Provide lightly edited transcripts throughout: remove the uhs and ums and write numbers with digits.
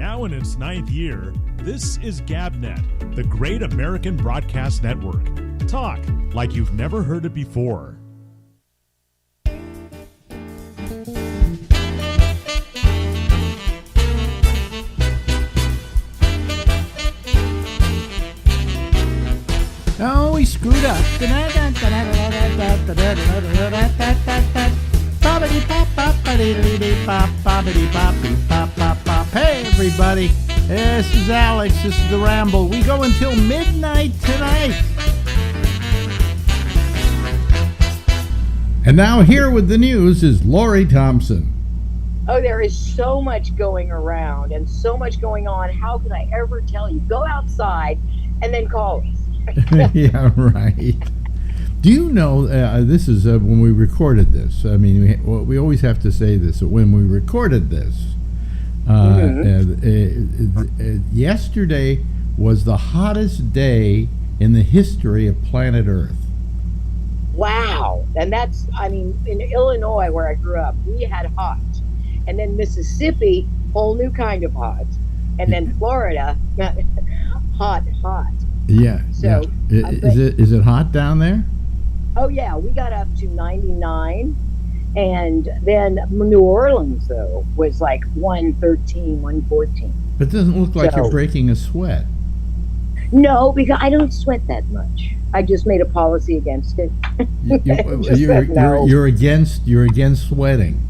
Now in its 9th year, this is GabNet, the Great American Broadcast Network. Talk like you've never heard it before. Oh, we screwed up. Hey, everybody. This is Alex. This is the Ramble. We go until midnight tonight. And now here with the news is Lori Thompson. Oh, there is so much going around and so much going on. How can I ever tell you? Go outside and then call us. Yeah, right. Do you know, this is when we recorded this. I mean, we always have to say this. When we recorded this, yesterday was the hottest day in the history of planet Earth. Wow. And that's, I mean, in Illinois, where I grew up, we had hot. And then Mississippi, whole new kind of hot. And then Florida, hot. Yeah. So yeah. Is it hot down there? Oh, yeah. We got up to 99. And then New Orleans, though, was like 113, 114. It doesn't look like you're breaking a sweat. No, because I don't sweat that much. I just made a policy against it. You're against sweating.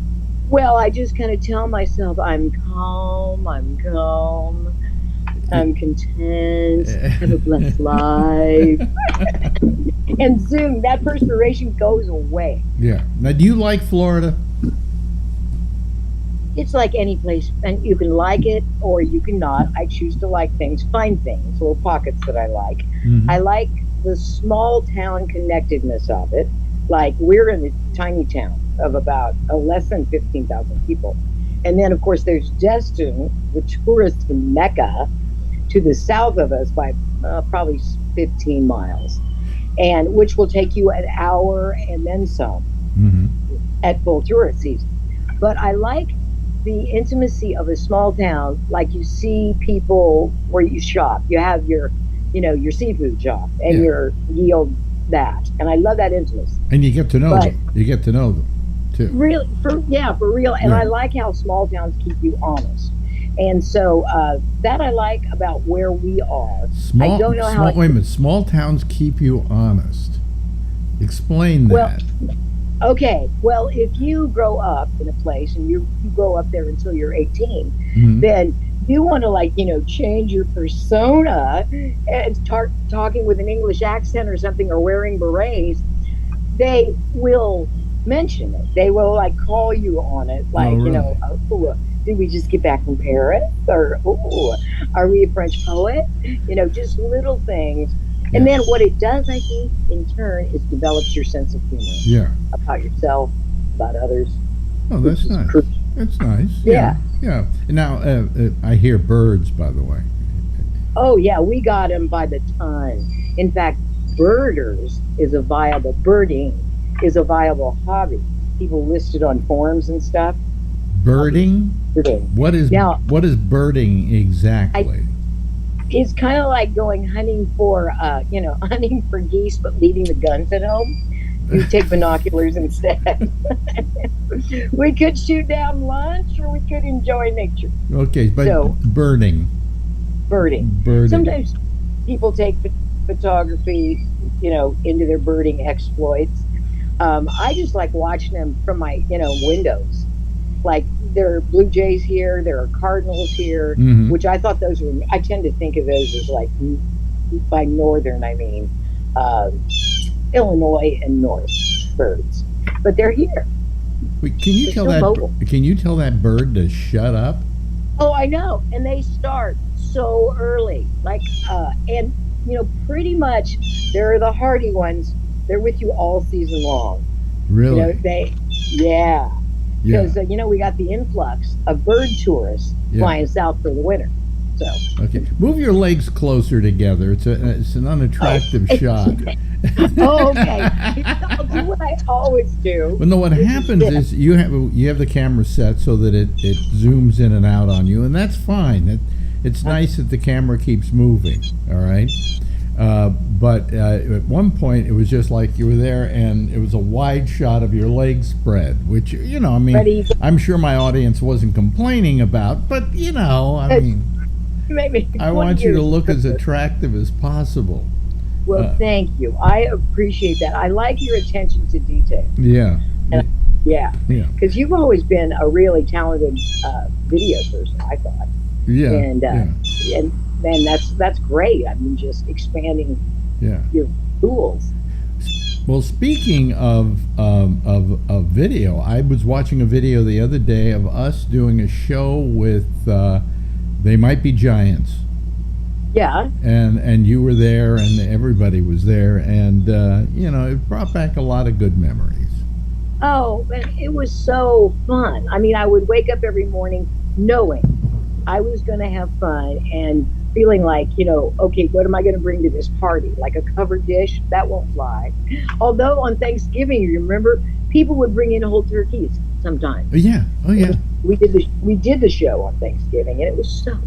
Well, I just kind of tell myself I'm calm, I'm content, have a blessed life. And soon that perspiration goes away. Yeah. Now, do you like Florida? It's like any place, and you can like it or you can not. I choose to like things, find things, little pockets that I like. Mm-hmm. I like the small town connectedness of it. Like, we're in a tiny town of about less than 15,000 people. And then, of course, there's Destin, the tourist mecca, to the south of us by probably 15 miles, and which will take you an hour and then some at full tourist season. But I like the intimacy of a small town. Like, you see people where you shop. You have your seafood shop and your yield that. And I love that intimacy. And you get to know them. You get to know them, too. Really, for real. And I like how small towns keep you honest. And so that I like about where we are. I don't know how. Wait a minute. Small towns keep you honest. Explain that. Okay. Well, if you grow up in a place and you grow up there until you're 18, then you want to change your persona and start talking with an English accent or something, or wearing berets. They will mention it. They will call you on it. Did we just get back from Paris? Or, are we a French poet? Just little things. And then what it does, I think, in turn, is develops your sense of humor. Yeah. About yourself, about others. Oh, that's nice. That's nice. Yeah. Yeah. Now, I hear birds, by the way. Oh, yeah. We got them by the ton. In fact, birding is a viable hobby. People listed on forums and stuff. Birding? What is birding exactly? It's kind of like going hunting for geese, but leaving the guns at home. You take binoculars instead. We could shoot down lunch, or we could enjoy nature. Okay, but birding. Sometimes people take photography, into their birding exploits. I just like watching them from my, windows. Like, there are blue jays here, there are cardinals here, which I thought those were, I tend to think of those as by northern, I mean, Illinois and north birds. But they're here. Wait, can you tell that bird to shut up? Oh, I know. And they start so early. And pretty much they're the hardy ones. They're with you all season long. Really? Because, we got the influx of bird tourists flying south for the winter. So. Okay. Move your legs closer together. It's an unattractive shot. Oh, okay. I'll do what I always do. Well, no, what happens is you have the camera set so that it zooms in and out on you, and that's fine. It's nice that the camera keeps moving, all right? But at one point, it was just like you were there, and it was a wide shot of your legs spread, which, I mean, Ready. I'm sure my audience wasn't complaining about, but, I mean, I want you to look as attractive as possible. Well, thank you. I appreciate that. I like your attention to detail. Yeah. Yeah. Because you've always been a really talented video person, I thought. Yeah. And that's great. I mean, just expanding your tools. Well, speaking of video, I was watching a video the other day of us doing a show with They Might Be Giants. Yeah. And you were there, and everybody was there, and it brought back a lot of good memories. Oh, it was so fun. I mean, I would wake up every morning knowing I was going to have fun and feeling like, okay, what am I going to bring to this party? Like a covered dish? That won't fly. Although on Thanksgiving, you remember, people would bring in whole turkeys sometimes. Yeah. Oh, yeah. We did the show on Thanksgiving, and it was so.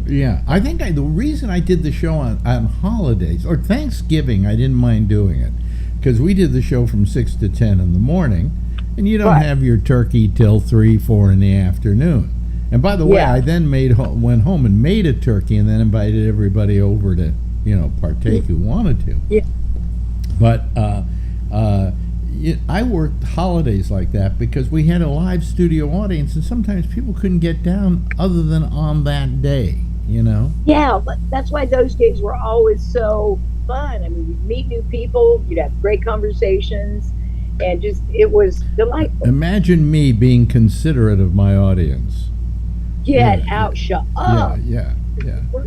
Yeah, I think the reason I did the show on holidays or Thanksgiving, I didn't mind doing it because we did the show from 6 to 10 in the morning, and you don't have your turkey till 3, 4 in the afternoon. And by the way, I then went home and made a turkey, and then invited everybody over to partake who wanted to. Yeah. But I worked holidays like that because we had a live studio audience, and sometimes people couldn't get down other than on that day. Yeah, but that's why those days were always so fun. I mean, you'd meet new people, you'd have great conversations, and it was delightful. Imagine me being considerate of my audience. Get out, shut up. Yeah.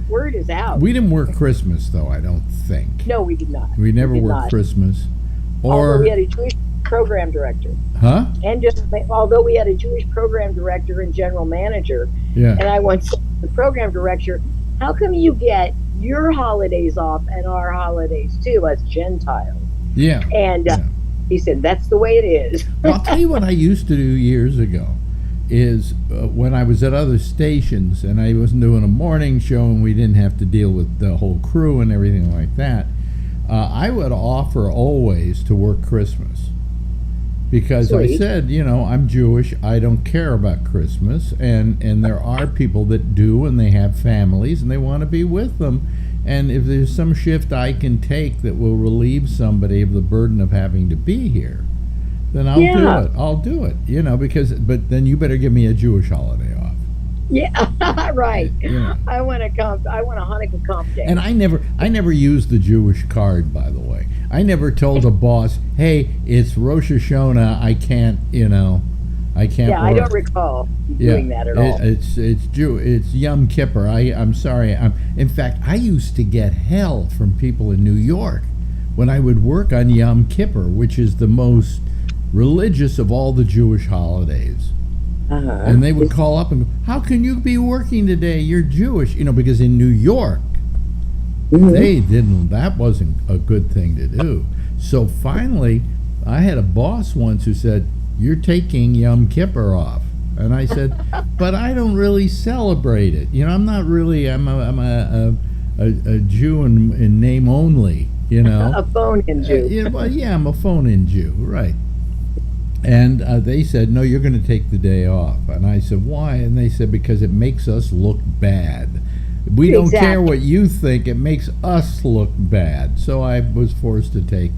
Word is out. We didn't work Christmas, though, I don't think. No, we did not. We never worked Christmas. Although we had a Jewish program director. Huh? And although we had a Jewish program director and general manager, and I once said to the program director, how come you get your holidays off and our holidays too, as Gentiles? Yeah. And he said, that's the way it is. I'll tell you what I used to do years ago is when I was at other stations and I wasn't doing a morning show and we didn't have to deal with the whole crew and everything like that, I would offer always to work Christmas. Because Sweet. I said, I'm Jewish, I don't care about Christmas, and there are people that do, and they have families, and they want to be with them. And if there's some shift I can take that will relieve somebody of the burden of having to be here, then I'll do it. I'll do it, but then you better give me a Jewish holiday off. Yeah, right. Yeah. I want a Hanukkah comp day. And I never used the Jewish card, by the way. I never told a boss, "Hey, it's Rosh Hashanah. I can't work." Yeah, I don't recall doing that at all. It's Yom Kippur. I'm sorry. In fact, I used to get hell from people in New York when I would work on Yom Kippur, which is the most religious of all the Jewish holidays. And they would call up and go, how can you be working today? You're Jewish. Because in New York, that wasn't a good thing to do. So finally, I had a boss once who said, you're taking Yom Kippur off. And I said, but I don't really celebrate it. I'm not really, I'm a Jew in name only, A phone-in Jew. I'm a phone-in Jew, right. And they said, no, you're going to take the day off. And I said, why? And they said, because it makes us look bad. We don't care what you think. It makes us look bad. So I was forced to take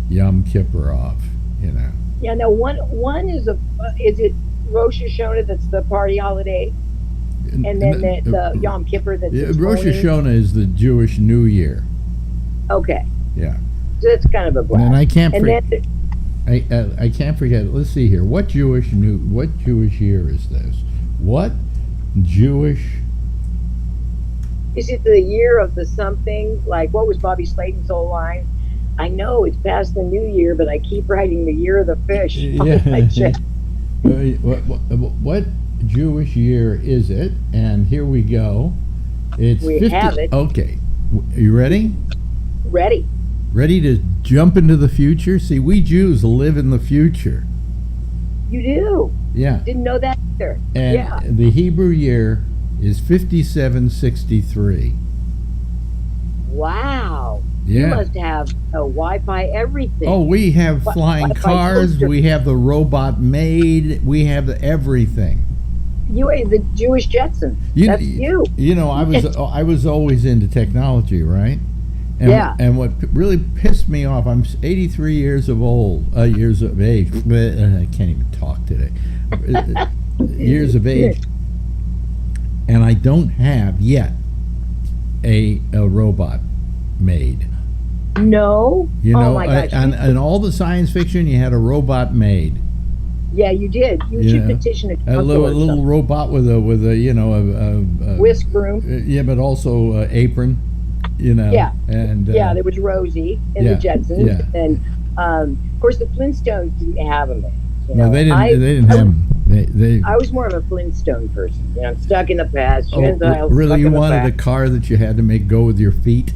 Yom Kippur off, Yeah, no, one is it Rosh Hashanah that's the party holiday? And then the Yom Kippur that's Rosh Hashanah is the Jewish New Year. Okay. Yeah. So it's kind of a blast. And I can't I can't forget. Let's see here. What Jewish year is this? What Jewish? Is it the year of the something? Like what was Bobby Slayton's old line? I know it's past the New Year, but I keep writing the year of the fish. Yeah. What Jewish year is it? And here we go. It's we 50. Have it. Okay. Are you ready? Ready. Ready to jump into the future? See, we Jews live in the future. You do? Yeah. Didn't know that either. And yeah. the Hebrew year is 5763. Wow. Yeah. You must have a Wi-Fi everything. Oh, we have flying Wi-Fi cars. toaster. We have the robot maid. We have everything. You are the Jewish Jetsons. That's you. You know, I was always into technology, right? And, yeah. And what really pissed me off, I'm 83 years of age. I can't even talk today. Years of age, and I don't have yet a robot maid. No. You know, oh my gosh. and all the science fiction, you had a robot maid. Yeah, you did. You should petition a little robot with a whisk broom. Yeah, but also apron. You know. Yeah. And there was Rosie in the Jetsons, yeah. And of course the Flintstones didn't have them. No, they didn't. They didn't have them. They. I was more of a Flintstone person. You know, I'm stuck in the past. Really, you wanted a car that you had to make go with your feet?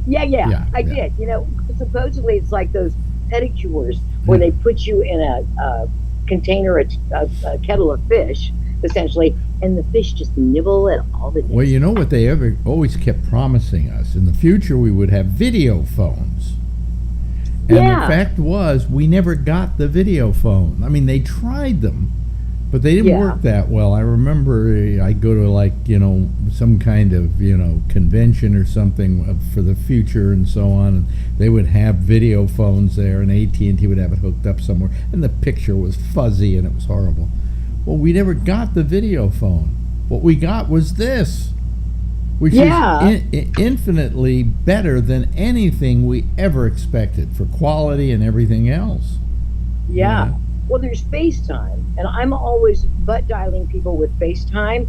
Yeah, I did. You know, supposedly it's like those pedicures where they put you in a container, a kettle of fish, essentially, and the fish just nibble at all the. Well, you know what they always kept promising us? In the future, we would have video phones. And the fact was, we never got the video phone. I mean, they tried them, but they didn't work that well. I remember I'd go to some kind of, convention or something for the future and so on, and they would have video phones there, and AT&T would have it hooked up somewhere, and the picture was fuzzy and it was horrible. Well, we never got the video phone. What we got was this, which is infinitely better than anything we ever expected for quality and everything else. Yeah. Well, there's FaceTime, and I'm always butt dialing people with FaceTime,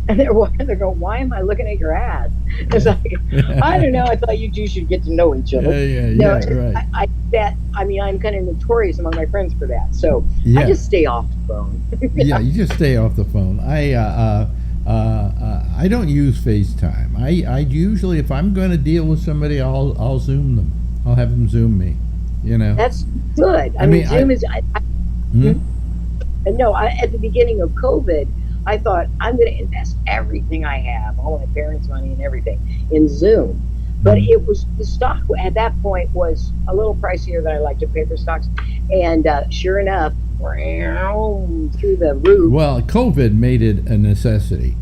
and they're going, "Why am I looking at your ass?" It's like, I don't know. I thought you two should get to know each other. Right. I mean, I'm kind of notorious among my friends for that, so I just stay off the phone. Yeah, you just stay off the phone. I don't use FaceTime. I usually, if I'm going to deal with somebody, I'll Zoom them. I'll have them Zoom me. You know. That's good. I mean, Zoom is. No, at the beginning of COVID, I thought I'm going to invest everything I have, all my parents' money and everything, in Zoom. But it was the stock at that point was a little pricier than I like to pay for stocks, and sure enough, through the roof. Well, COVID made it a necessity.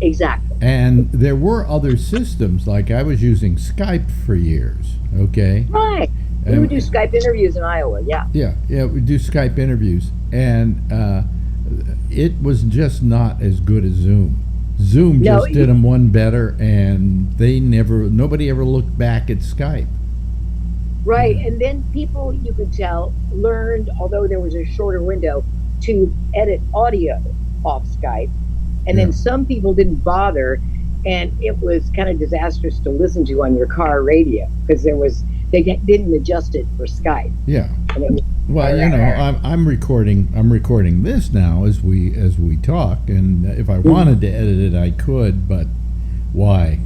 Exactly. And there were other systems, like I was using Skype for years. Okay. Right. We would do Skype interviews in Iowa. Yeah. Yeah. We do Skype interviews, and it was just not as good as Zoom. Zoom just did them one better, and nobody ever looked back at Skype. Right, and then people, you could tell, learned, although there was a shorter window, to edit audio off Skype, and then some people didn't bother, and it was kind of disastrous to listen to on your car radio because they didn't adjust it for Skype. Yeah. Well, I'm recording this now as we talk, and if I wanted to edit it, I could, but why?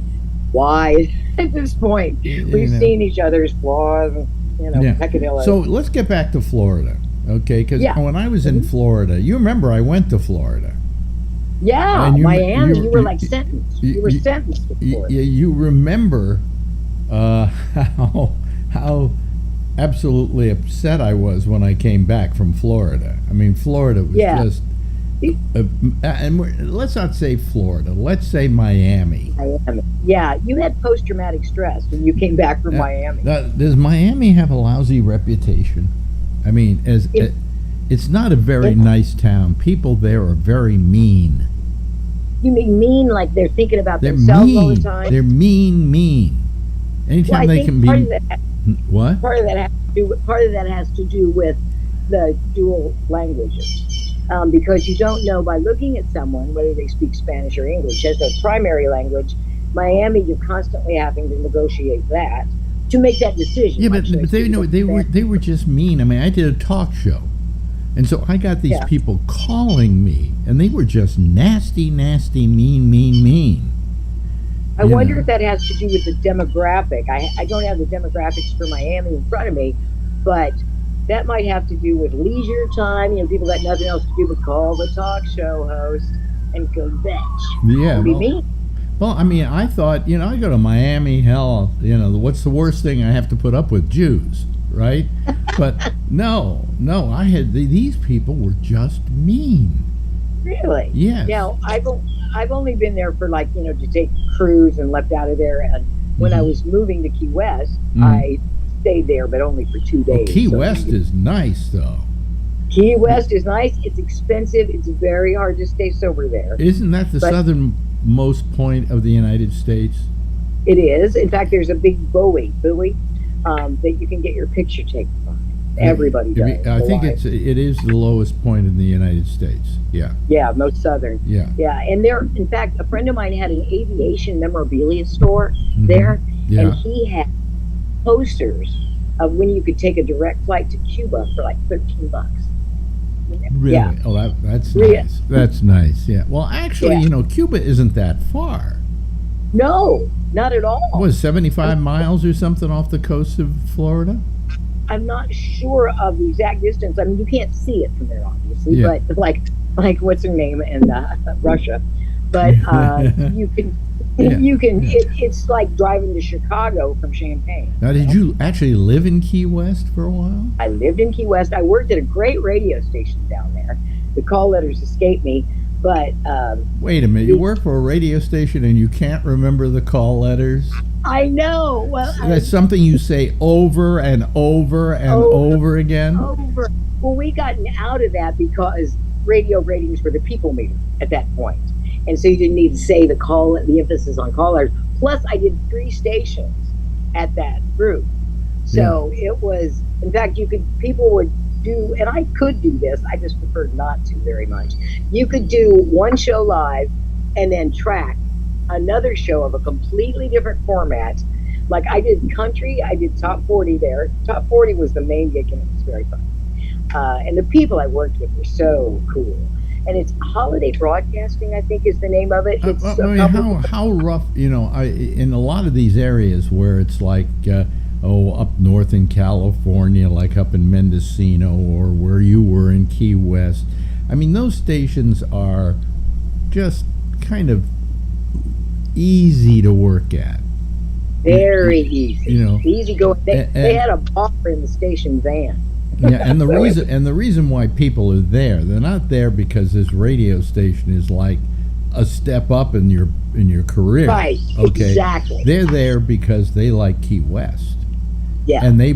Why? At this point, we've seen each other's flaws, peccadillos. So let's get back to Florida, okay? Because when I was in Florida, you remember I went to Florida. Yeah, Miami. You were like sentenced. You were sentenced to Florida. You remember how absolutely upset I was when I came back from Florida. I mean, Florida was just... and let's not say Florida. Let's say Miami. Yeah, you had post-traumatic stress when you came back from Miami. Does Miami have a lousy reputation? I mean, it's not a very nice town. People there are very mean. You mean like they're thinking about themselves all the time? They're mean. Anytime they can be... What? Part of that has to do with the dual languages. Because you don't know by looking at someone whether they speak Spanish or English as their primary language. Miami, you're constantly having to negotiate that to make that decision. Yeah, but they were just mean. I mean, I did a talk show, and so I got these people calling me, and they were just nasty, mean. I wonder if that has to do with the demographic. I don't have the demographics for Miami in front of me, but that might have to do with leisure time. People got nothing else to do but call the talk show host and go bitch. Yeah, And be mean. well, I mean, I thought, I go to Miami, hell, what's the worst thing I have to put up with? Jews, right? But no, I had, these people were just mean. Really? Yes. Now, I've only been there for to take a cruise and left out of there. And when I was moving to Key West, I stayed there, but only for 2 days. Well, Key West is nice, though. Key West is nice. It's expensive. It's very hard to stay sober there. Isn't that the southernmost point of the United States? It is. In fact, there's a big buoy that you can get your picture taken on. Everybody does. I think it is the lowest point in the United States. Yeah. Yeah, most southern. Yeah. Yeah, and there, in fact, a friend of mine had an aviation memorabilia store there, and he had posters of when you could take a direct flight to Cuba for like $13. Really? Yeah. Oh, that's nice. That's nice. Yeah. Well, actually, Cuba isn't that far. No, not at all. What, 75 miles or something off the coast of Florida? I'm not sure of the exact distance. I mean, you can't see it from there, obviously, but like what's her name in Russia? But you can. You can. It's like driving to Chicago from Champaign. Now, did you actually live in Key West for a while? I lived in Key West. I worked at a great radio station down there. The call letters escape me, but wait a minute. You work for a radio station and you can't remember the call letters? I know. Well, that's something you say over and over and over again. Well, we gotten out of that because radio ratings were the people meter at that point. And so you didn't need to say the emphasis on callers. Plus, I did 3 stations at that group. So it was, in fact, people would do, and I could do this, I just preferred not to very much. You could do one show live and then track another show of a completely different format. Like I did country, I did top 40 there. Top 40 was the main gig, and it was very fun. And the people I worked with were so cool. And it's holiday broadcasting, I think, is the name of it. It's how rough, in a lot of these areas where it's like, up north in California, like up in Mendocino, or where you were in Key West. I mean, those stations are just kind of easy to work at. Very easy. Easy going. They had a bar in the station van. Yeah, and the reason why people are there, they're not there because this radio station is like a step up in your career. Right. Okay. Exactly. They're there because they like Key West. Yeah. And they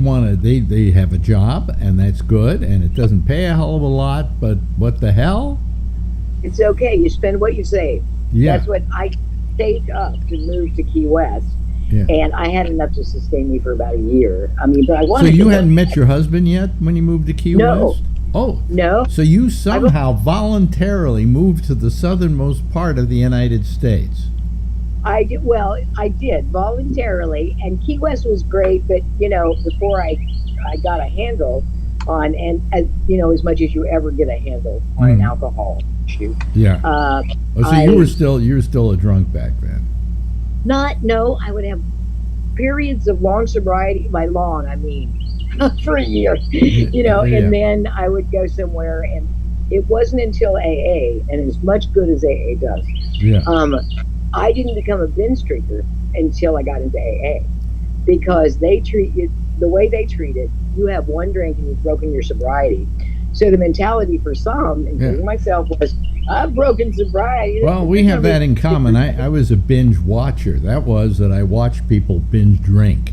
have a job, and that's good, and it doesn't pay a hell of a lot, but what the hell? It's okay. You spend what you save. Yeah. That's what I saved up to move to Key West. Yeah. And I had enough to sustain me for about a year. I mean, but I wanted. So you hadn't met your husband yet when you moved to Key West? Oh, no. So you somehow voluntarily moved to the southernmost part of the United States. I did. Well, I did voluntarily, and Key West was great. But before I got a handle on, and as much as you ever get a handle on an alcohol issue. Yeah. So you were still a drunk back then. No, I would have periods of long sobriety. By long, I mean for a year, and then I would go somewhere, and it wasn't until AA, and as much good as AA does, I didn't become a binge drinker until I got into AA, because they treat you the way they treat it. You have one drink and you've broken your sobriety. So the mentality for some, including myself, was, I've broken sobriety. Well, we have that in common. I was a binge watcher. That was that I watched people binge drink.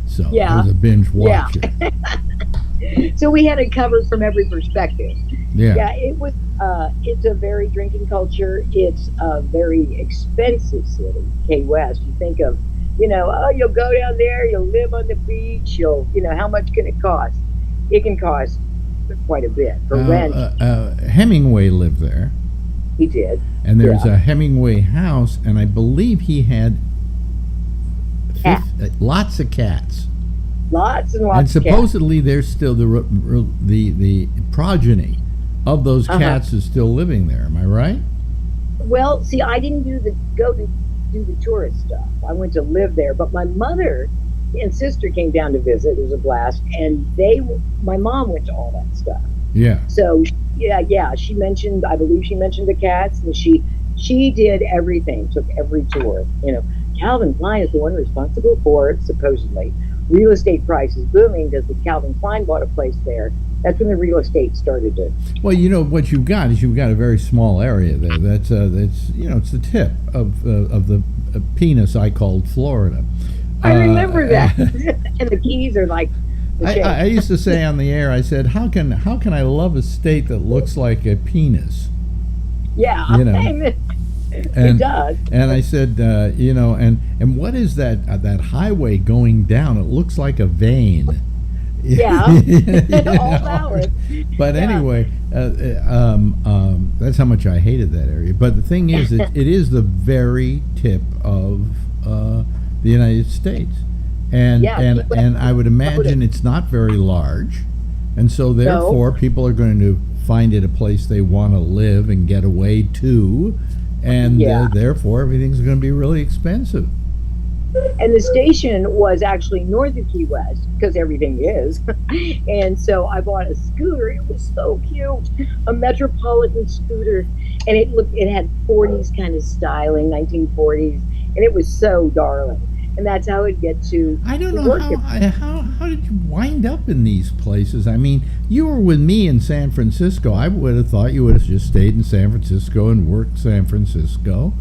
So I was a binge watcher. Yeah. So we had it covered from every perspective. Yeah, it was. It's a very drinking culture. It's a very expensive city, Key West. You think of, you'll go down there, you'll live on the beach, how much can it cost? It can cost quite a bit for rent. Hemingway lived there. He did. And there's a Hemingway house, and I believe he had lots of cats. Lots and lots. And supposedly there's still the progeny of those cats is still living there. Am I right? Well, see, I didn't go to do the tourist stuff. I went to live there, but my mother and sister came down to visit. It was a blast, and my mom went to all that stuff. Yeah. So she mentioned, I believe she mentioned the cats, and she did everything, took every tour. Calvin Klein is the one responsible for it, supposedly. Real estate prices booming because the Calvin Klein bought a place there. That's when the real estate started to. Well, what you've got is you've got a very small area there. That's it's the tip of the penis I called Florida. I remember that. And the Keys are like. I used to say on the air, I said, how can I love a state that looks like a penis? Yeah, it does. And I said, and what is that highway going down? It looks like a vein. Yeah, all valid. But anyway, that's how much I hated that area. But the thing is, it is the very tip of the United States. And I would imagine it's not very large, and so therefore people are going to find it a place they want to live and get away to, and therefore everything's going to be really expensive. And the station was actually north of Key West, because everything is. And so I bought a scooter. It was so cute, a Metropolitan scooter, and it had 40s kind of styling, 1940s, and it was so darling. And that's how it'd get to. I don't know how did you wind up in these places? I mean, you were with me in San Francisco. I would have thought you would have just stayed in San Francisco and worked San Francisco,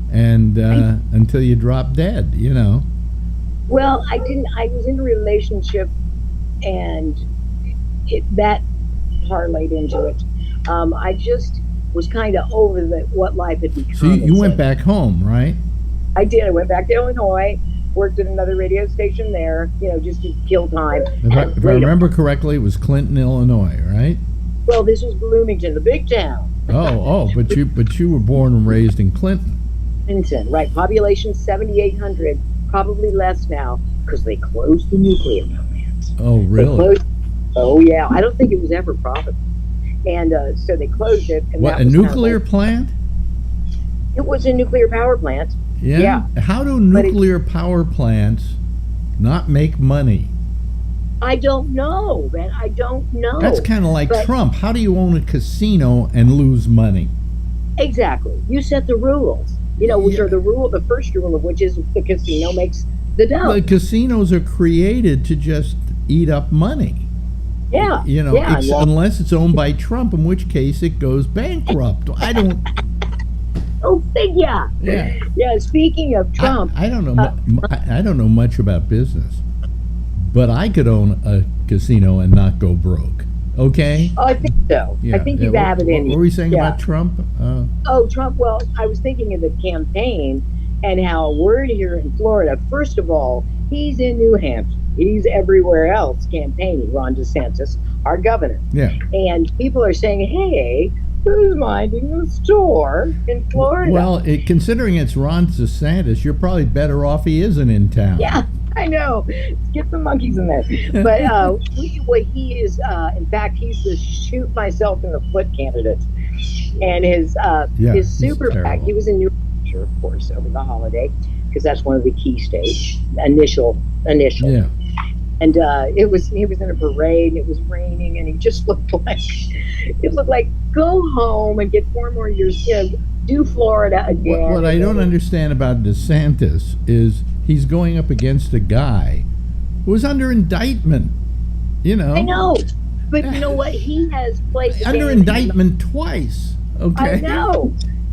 and until you dropped dead, Well, I didn't. I was in a relationship, and that parlayed into it. I just was kind of over what life had become. So you went back home, right? I did. I went back to Illinois. Worked at another radio station there, just to kill time. If I remember correctly, it was Clinton, Illinois, right? Well, this was Bloomington, the big town. but you were born and raised in Clinton. Clinton, right? Population 7,800, probably less now because they closed the nuclear plant. Oh, really? Yeah. I don't think it was ever profitable, and so they closed it. And what, a nuclear plant? It was a nuclear power plant. Yeah. How do nuclear power plants not make money? I don't know, man. I don't know. That's kind of like Trump. How do you own a casino and lose money? Exactly. You set the rules, which are the first rule of which is the casino makes the dough. The casinos are created to just eat up money. Yeah. Unless it's owned by Trump, in which case it goes bankrupt. I don't... Oh, figure. Yeah. Yeah. Speaking of Trump, I don't know. I don't know much about business, but I could own a casino and not go broke. Okay. Oh, I think so. Yeah. I think you have it in you. What were we saying about Trump? Trump. Well, I was thinking of the campaign and how we're here in Florida. First of all, he's in New Hampshire. He's everywhere else campaigning. Ron DeSantis, our governor. Yeah. And people are saying, "Hey, who's minding the store in Florida?" Well, considering it's Ron DeSantis, you're probably better off he isn't in town. Yeah, I know. Let's get some monkeys in there. But he is, in fact, he's the shoot myself in the foot candidate. And his super PAC, he was in New Hampshire, of course, over the holiday, because that's one of the key states. Initial. Yeah. And he was in a parade, and it was raining, and he just looked like go home and get 4 more years. Do Florida again. What I don't understand about DeSantis is he's going up against a guy who was under indictment. I know, but you know what? He has played the under game. Indictment twice. Okay.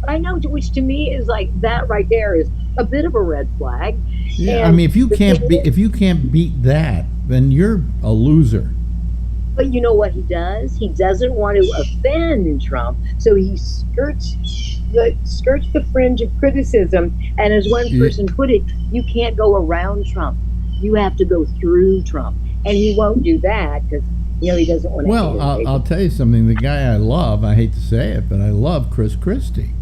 I know. Which to me is like that right there is a bit of a red flag. Yeah, I mean, if you can't beat that, then you're a loser. But you know what he does? He doesn't want to offend Trump, so he skirts the fringe of criticism. And as one person put it, you can't go around Trump. You have to go through Trump, and he won't do that because he doesn't want to. Well, I'll tell you something. The guy I love, I hate to say it, but I love Chris Christie.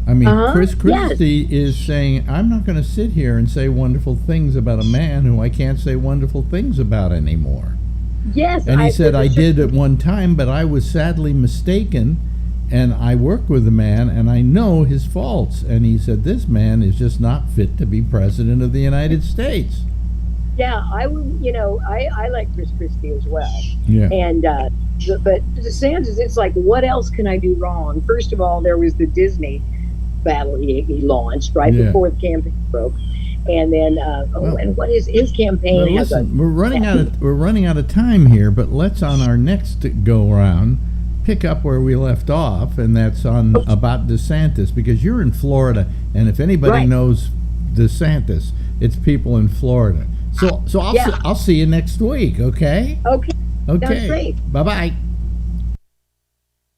I mean, Chris Christie is saying, I'm not going to sit here and say wonderful things about a man who I can't say wonderful things about anymore. Yes. And he said, I did at one time, but I was sadly mistaken, And I worked with the man, and I know his faults. And he said, this man is just not fit to be president of the United States. Yeah, I would, I like Chris Christie as well. Yeah. And, but DeSantis, it's like, what else can I do wrong? First of all, there was the Disney battle he launched right before the campaign broke. And then, and what is his campaign? Well, listen, we're running out of time here, but let's on our next go round pick up where we left off, and that's on about DeSantis, because you're in Florida, and if anybody knows DeSantis, it's people in Florida. So I'll see you next week. Okay. Okay. That's great. Bye bye.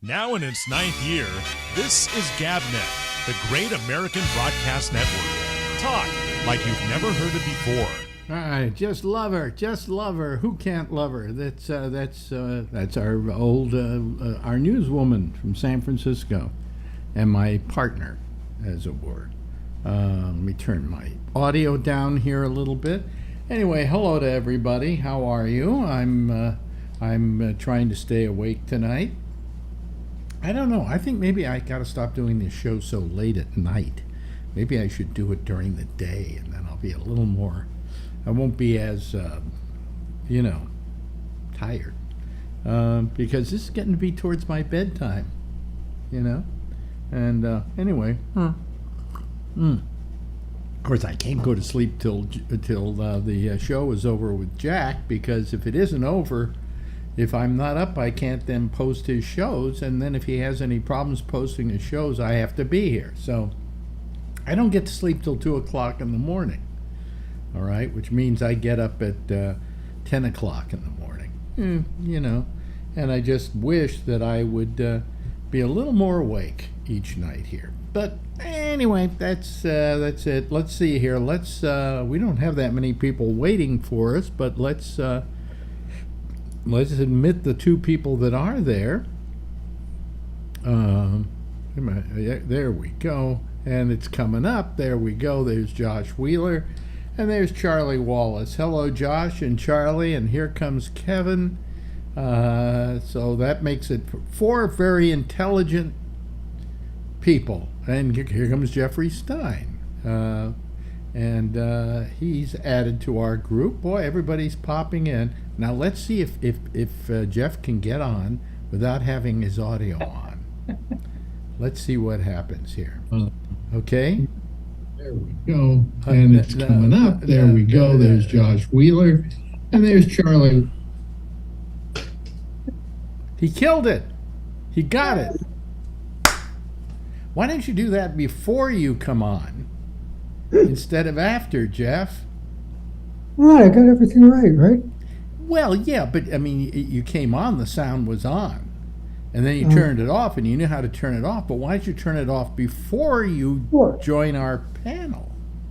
Now in its 9th year, this is GabNet, the Great American Broadcast Network. Talk like you've never heard it before. All right, just love her. Who can't love her? That's our old our newswoman from San Francisco, and my partner, as it were. Let me turn my audio down here a little bit. Anyway, hello to everybody. How are you? I'm trying to stay awake tonight. I don't know. I think maybe I got to stop doing this show so late at night. Maybe I should do it during the day, and then I'll be a little more. I won't be as, tired, because this is getting to be towards my bedtime, And anyway, of course, I can't go to sleep till the show is over with Jack, because if it isn't over, if I'm not up, I can't then post his shows, and then if he has any problems posting his shows, I have to be here. So I don't get to sleep till 2 o'clock in the morning. All right, which means I get up at 10 o'clock in the morning, and I just wish that I would be a little more awake each night here. But anyway, that's it. Let's see here. We don't have that many people waiting for us, but let's admit the 2 people that are there. There we go, and it's coming up. There we go. There's Josh Wheeler. And there's Charlie Wallace. Hello, Josh and Charlie, and here comes Kevin. So that makes it 4 very intelligent people. And here comes Jeffrey Stein. And he's added to our group. Boy, everybody's popping in. Now let's see if Jeff can get on without having his audio on. Let's see what happens here. Okay? There we go. And it's coming up. There we go. There's Josh Wheeler. And there's Charlie. He killed it. He got it. Why didn't you do that before you come on instead of after, Jeff? Right, I got everything right? Well, yeah, but I mean, you came on, the sound was on. And then you turned it off, and you knew how to turn it off. But why did you turn it off before you join our panel?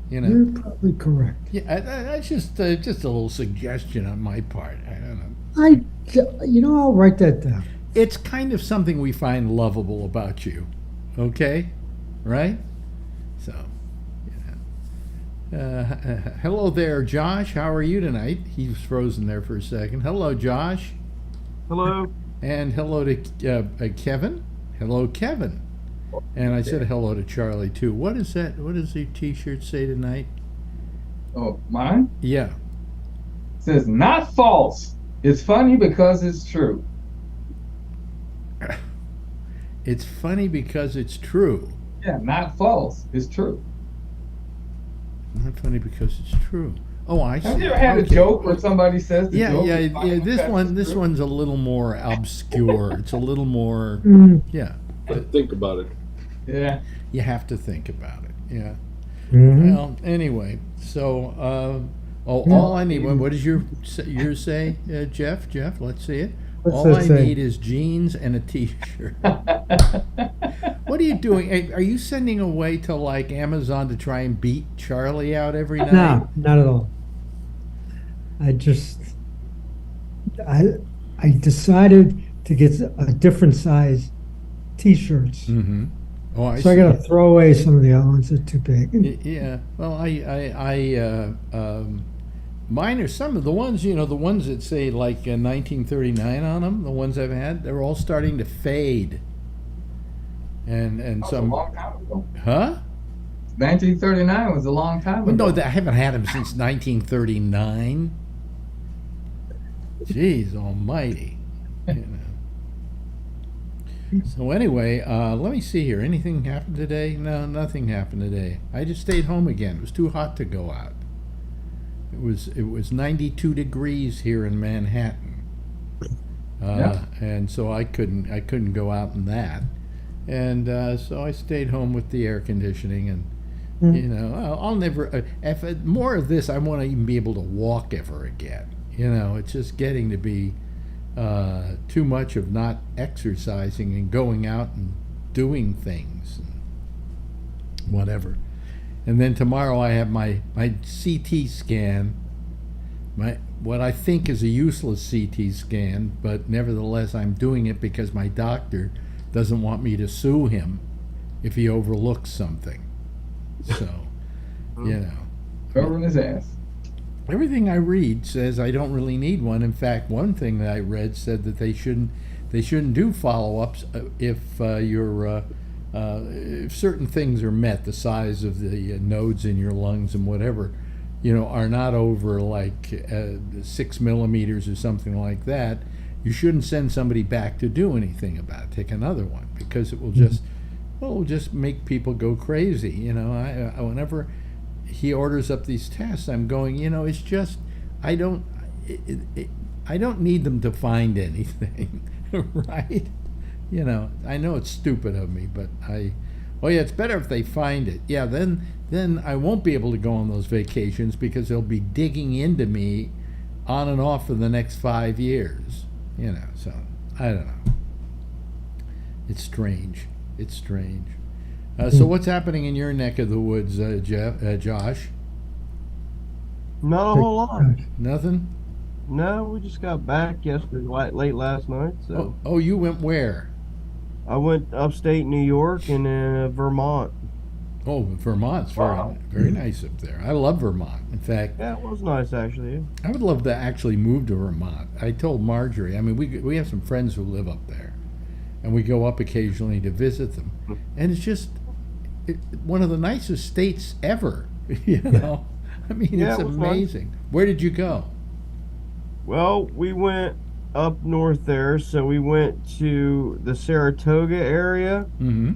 You're probably correct. Yeah, that's just a little suggestion on my part. I don't know. I'll write that down. It's kind of something we find lovable about you. Okay, right? So, hello there, Josh. How are you tonight? He was frozen there for a second. Hello, Josh. Hello. And hello to Kevin. Hello, Kevin. And I said hello to Charlie, too. What is that? What does the T-shirt say tonight? Oh, mine? Yeah. It says, not false. It's funny because it's true. It's funny because it's true. Yeah, not false. It's true. Not funny because it's true. Oh, I see. Have you ever had a joke where somebody says the joke? Yeah. This one's a little more obscure. It's a little more, yeah. Think about it. Yeah. You have to think about it. Yeah. Mm-hmm. Well, anyway, so all I need. What does yours say, Jeff? Jeff, let's see it. All I need is jeans and a T-shirt. What are you doing? Hey, are you sending away to like Amazon to try and beat Charlie out every night? No, not at all. I decided to get a different size T-shirts. Mm-hmm. Oh, I so see. I got to throw away some of the other ones that are too big. Yeah. Well, mine are some of the ones, the ones that say like 1939 on them, the ones I've had, they're all starting to fade. and That was a some, long time ago. huh? 1939 was a long time Well, no, ago. I haven't had them since 1939. Jeez Almighty. You know. So anyway, let me see here. Anything happened today? No, nothing happened today. I just stayed home again. It was too hot to go out. It was 92 degrees here in Manhattan, Yeah. and so I couldn't go out in that, and so I stayed home with the air conditioning, and you know I'll never if more of this I want to even be able to walk ever again. You know, it's just getting to be too much of not exercising and going out and doing things, and whatever. And then tomorrow I have my CT scan, what I think is a useless CT scan, but nevertheless I'm doing it because my doctor doesn't want me to sue him if he overlooks something. So, you know. Covering his ass. Everything I read says I don't really need one. In fact, one thing that I read said that they shouldn't do follow-ups if if certain things are met, the size of the nodes in your lungs and whatever, you know, are not over like 6 millimeters or something like that. You shouldn't send somebody back to do anything about it. Take another one because it will just make people go crazy. You know, I whenever he orders up these tests, I'm going, you know, it's just I don't need them to find anything, right? You know, I know it's stupid of me, but it's better if they find it. Yeah, then I won't be able to go on those vacations because they'll be digging into me on and off for the next 5 years. You know, so I don't know. It's strange. It's strange. So what's happening in your neck of the woods, Josh? Not a whole lot. Nothing? No, we just got back yesterday, late last night. So Oh, you went where? I went upstate New York and Vermont. Oh, Vermont's very nice up there. I love Vermont. In fact, Yeah, it was nice actually. I would love to actually move to Vermont. I told Marjorie, I mean, we have some friends who live up there, and we go up occasionally to visit them. And it's just one of the nicest states ever, you know? I mean, Yeah, it's it was nice. amazing. Where did you go? Well, we went up north there, so we went to the Saratoga area, Mm-hmm.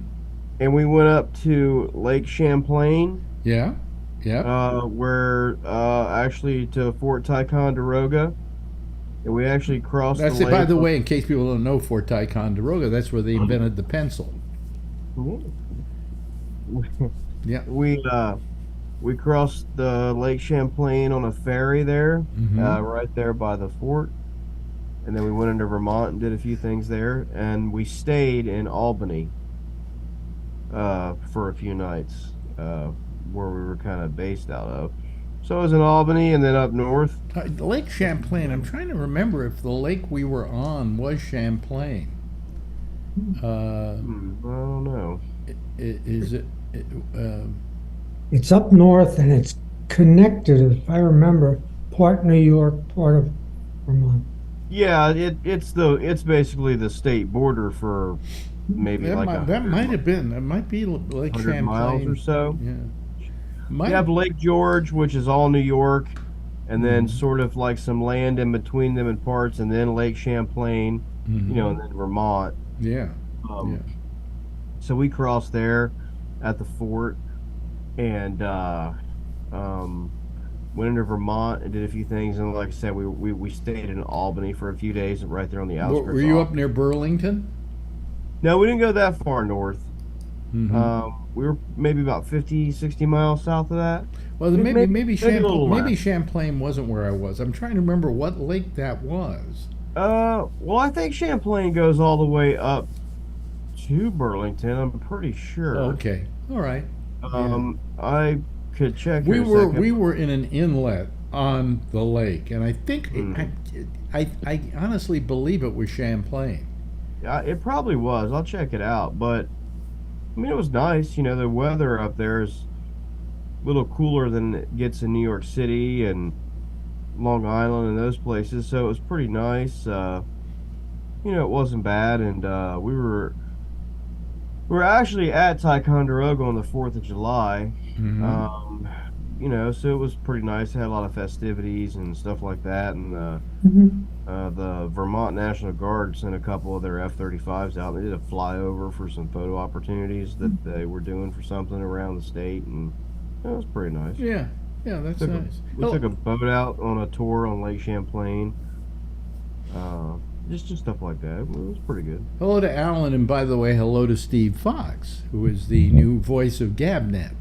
and we went up to Lake Champlain, Yeah? Yeah? where actually to Fort Ticonderoga, and we actually crossed That's the it. By lake. the way, in case people don't know Fort Ticonderoga, that's where they invented the pencil. Yeah. We crossed the Lake Champlain on a ferry there, Mhm. right there by the fort, and then we went into Vermont and did a few things there, and we stayed in Albany for a few nights, where we were kind of based out of. So it was in Albany and then up north. Lake Champlain, I'm trying to remember if the lake we were on was Champlain. I don't know. Is it It's up north and it's connected, if I remember, part New York, part of Vermont. Yeah, it's basically the state border for maybe that like might have been. It might be Lake 100 Champlain. miles or so. Yeah. We have Lake George, which is all New York, and then sort of like some land in between them in parts, and then Lake Champlain, you know, and then Vermont. Yeah. Yeah. So we crossed there at the fort, and went into Vermont and did a few things. And like I said, we stayed in Albany for a few days, right there on the outskirts. Were you up near Burlington? No, we didn't go that far north. Mm-hmm. We were maybe about 50, 60 miles south of that. Well, maybe a little Champlain, less. Champlain wasn't where I was. I'm trying to remember what lake that was. Well, I think Champlain goes all the way up to Burlington. I'm pretty sure. Okay. All right. I could check. We here a were second. in an inlet on the lake, and I think I honestly believe it was Champlain. It probably was. I'll check it out. But I mean, it was nice. You know, the weather up there is a little cooler than it gets in New York City and Long Island and those places. So it was pretty nice. You know, it wasn't bad, and we were We're actually at Ticonderoga on the 4th of July. Mhm. So it was pretty nice. It had a lot of festivities and stuff like that. And Mhm. the Vermont National Guard sent a couple of their F-35s out. They did a flyover for some photo opportunities that they were doing for something around the state, and it was pretty nice. Yeah, yeah, that's Took a, nice. we took a boat out on a tour on Lake Champlain. Just stuff like that. It was pretty good. Hello to Alan, and by the way, hello to Steve Fox, who is the new voice of GabNet.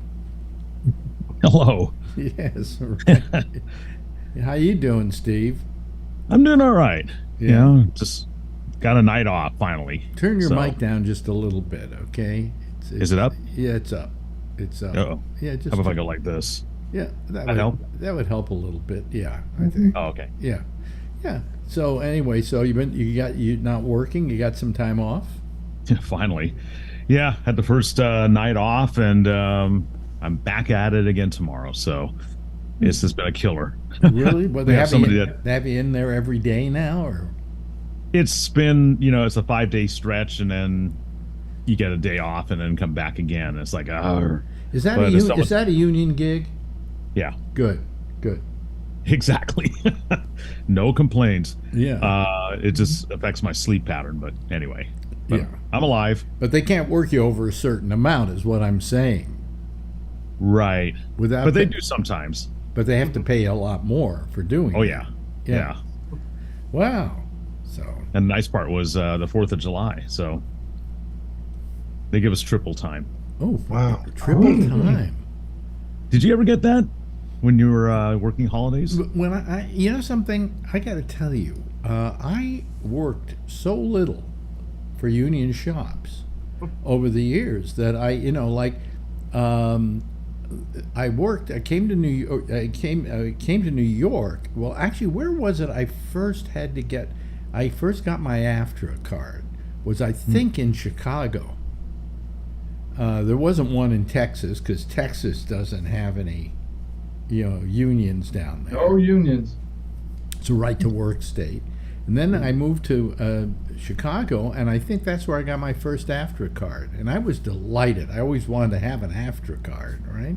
Hello. Yes, right. How you doing, Steve? I'm doing all right. Yeah. You know, just got a night off finally. Turn your So- mic down just a little bit, okay? Is it up? Yeah, it's up. It's up. Uh-oh. Yeah, just How about if I go like this? yeah, that That would help? That would help a little bit. Yeah, I think. Oh, okay. Yeah, yeah. So anyway, so you not working? You got some time off? Finally. Yeah, had the first night off, and I'm back at it again tomorrow. So it's just been a killer. Really? Well, they We have have somebody you, that- they have you in there every day now, or? It's been, it's a 5-day stretch, and then you get a day off, and then come back again. It's like, Is that But is that a union gig? yeah, Good, good. exactly. No complaints. Yeah, It just affects my sleep pattern, but anyway. But yeah. I'm alive. But they can't work you over a certain amount, is what I'm saying. Right. Without, But they do sometimes. But they have to pay a lot more for doing. Oh it. yeah. Yeah. Yeah. Wow. So And the nice part was the 4th of July, so they give us triple time. oh wow, triple time. Did you ever get that when you were working holidays? When I you know something, I got to tell you, I worked so little for union shops over the years that I, I worked. I came to New York. I came to New York. Well, actually, where was it? I first got my AFTRA card. Was I think in Chicago. There wasn't one in Texas because Texas doesn't have any, unions down there. No unions. It's a right to work state. And then I moved to Chicago, and I think that's where I got my first AFTRA card. And I was delighted. I always wanted to have an AFTRA card, right? And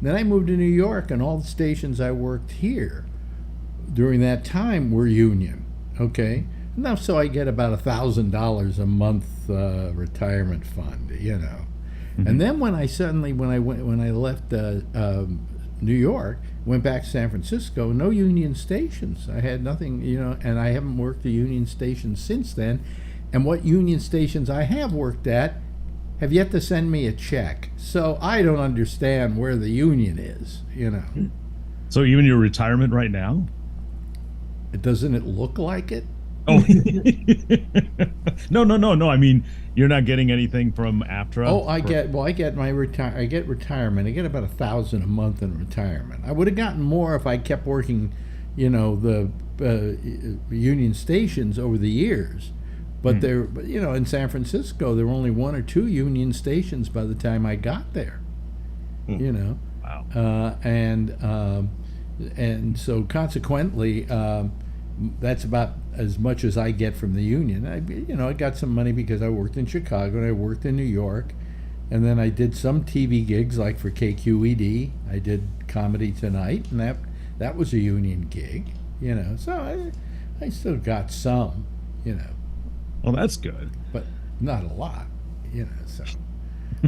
then I moved to New York, and all the stations I worked here during that time were union, okay? Now, so I get about $1,000 a month retirement fund, And then when I left New York, went back to San Francisco, no union stations. I had nothing, and I haven't worked a union station since then. And what union stations I have worked at have yet to send me a check. So I don't understand where the union is, So even your retirement right now? Doesn't it look like it? Oh, no. I mean, you're not getting anything from AFTRA. Oh, I get retirement. I get about $1,000 a month in retirement. I would have gotten more if I kept working, the union stations over the years. But in San Francisco, there were only 1 or 2 union stations by the time I got there. Wow. And so consequently, that's about as much as I get from the union. I got some money because I worked in Chicago and I worked in New York, and then I did some TV gigs like for KQED. I did Comedy Tonight, and that was a union gig. So I still got some, Well, that's good. but not a lot, So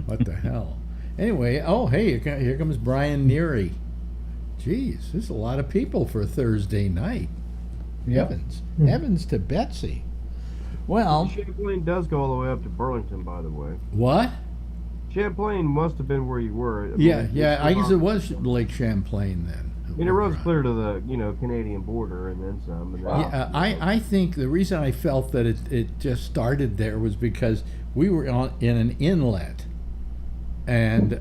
what the hell? Anyway, hey, here comes Brian Neary. Jeez, there's a lot of people for a Thursday night. Yep. Heavens to Betsy. Well, Champlain does go all the way up to Burlington, by the way. what? Champlain must have been where you were. I Yeah, mean, yeah. I guess it was Lake Champlain then. I mean, it runs clear to the Canadian border and then some. And then, Yeah, I think the reason I felt that it just started there was because we were in an inlet, and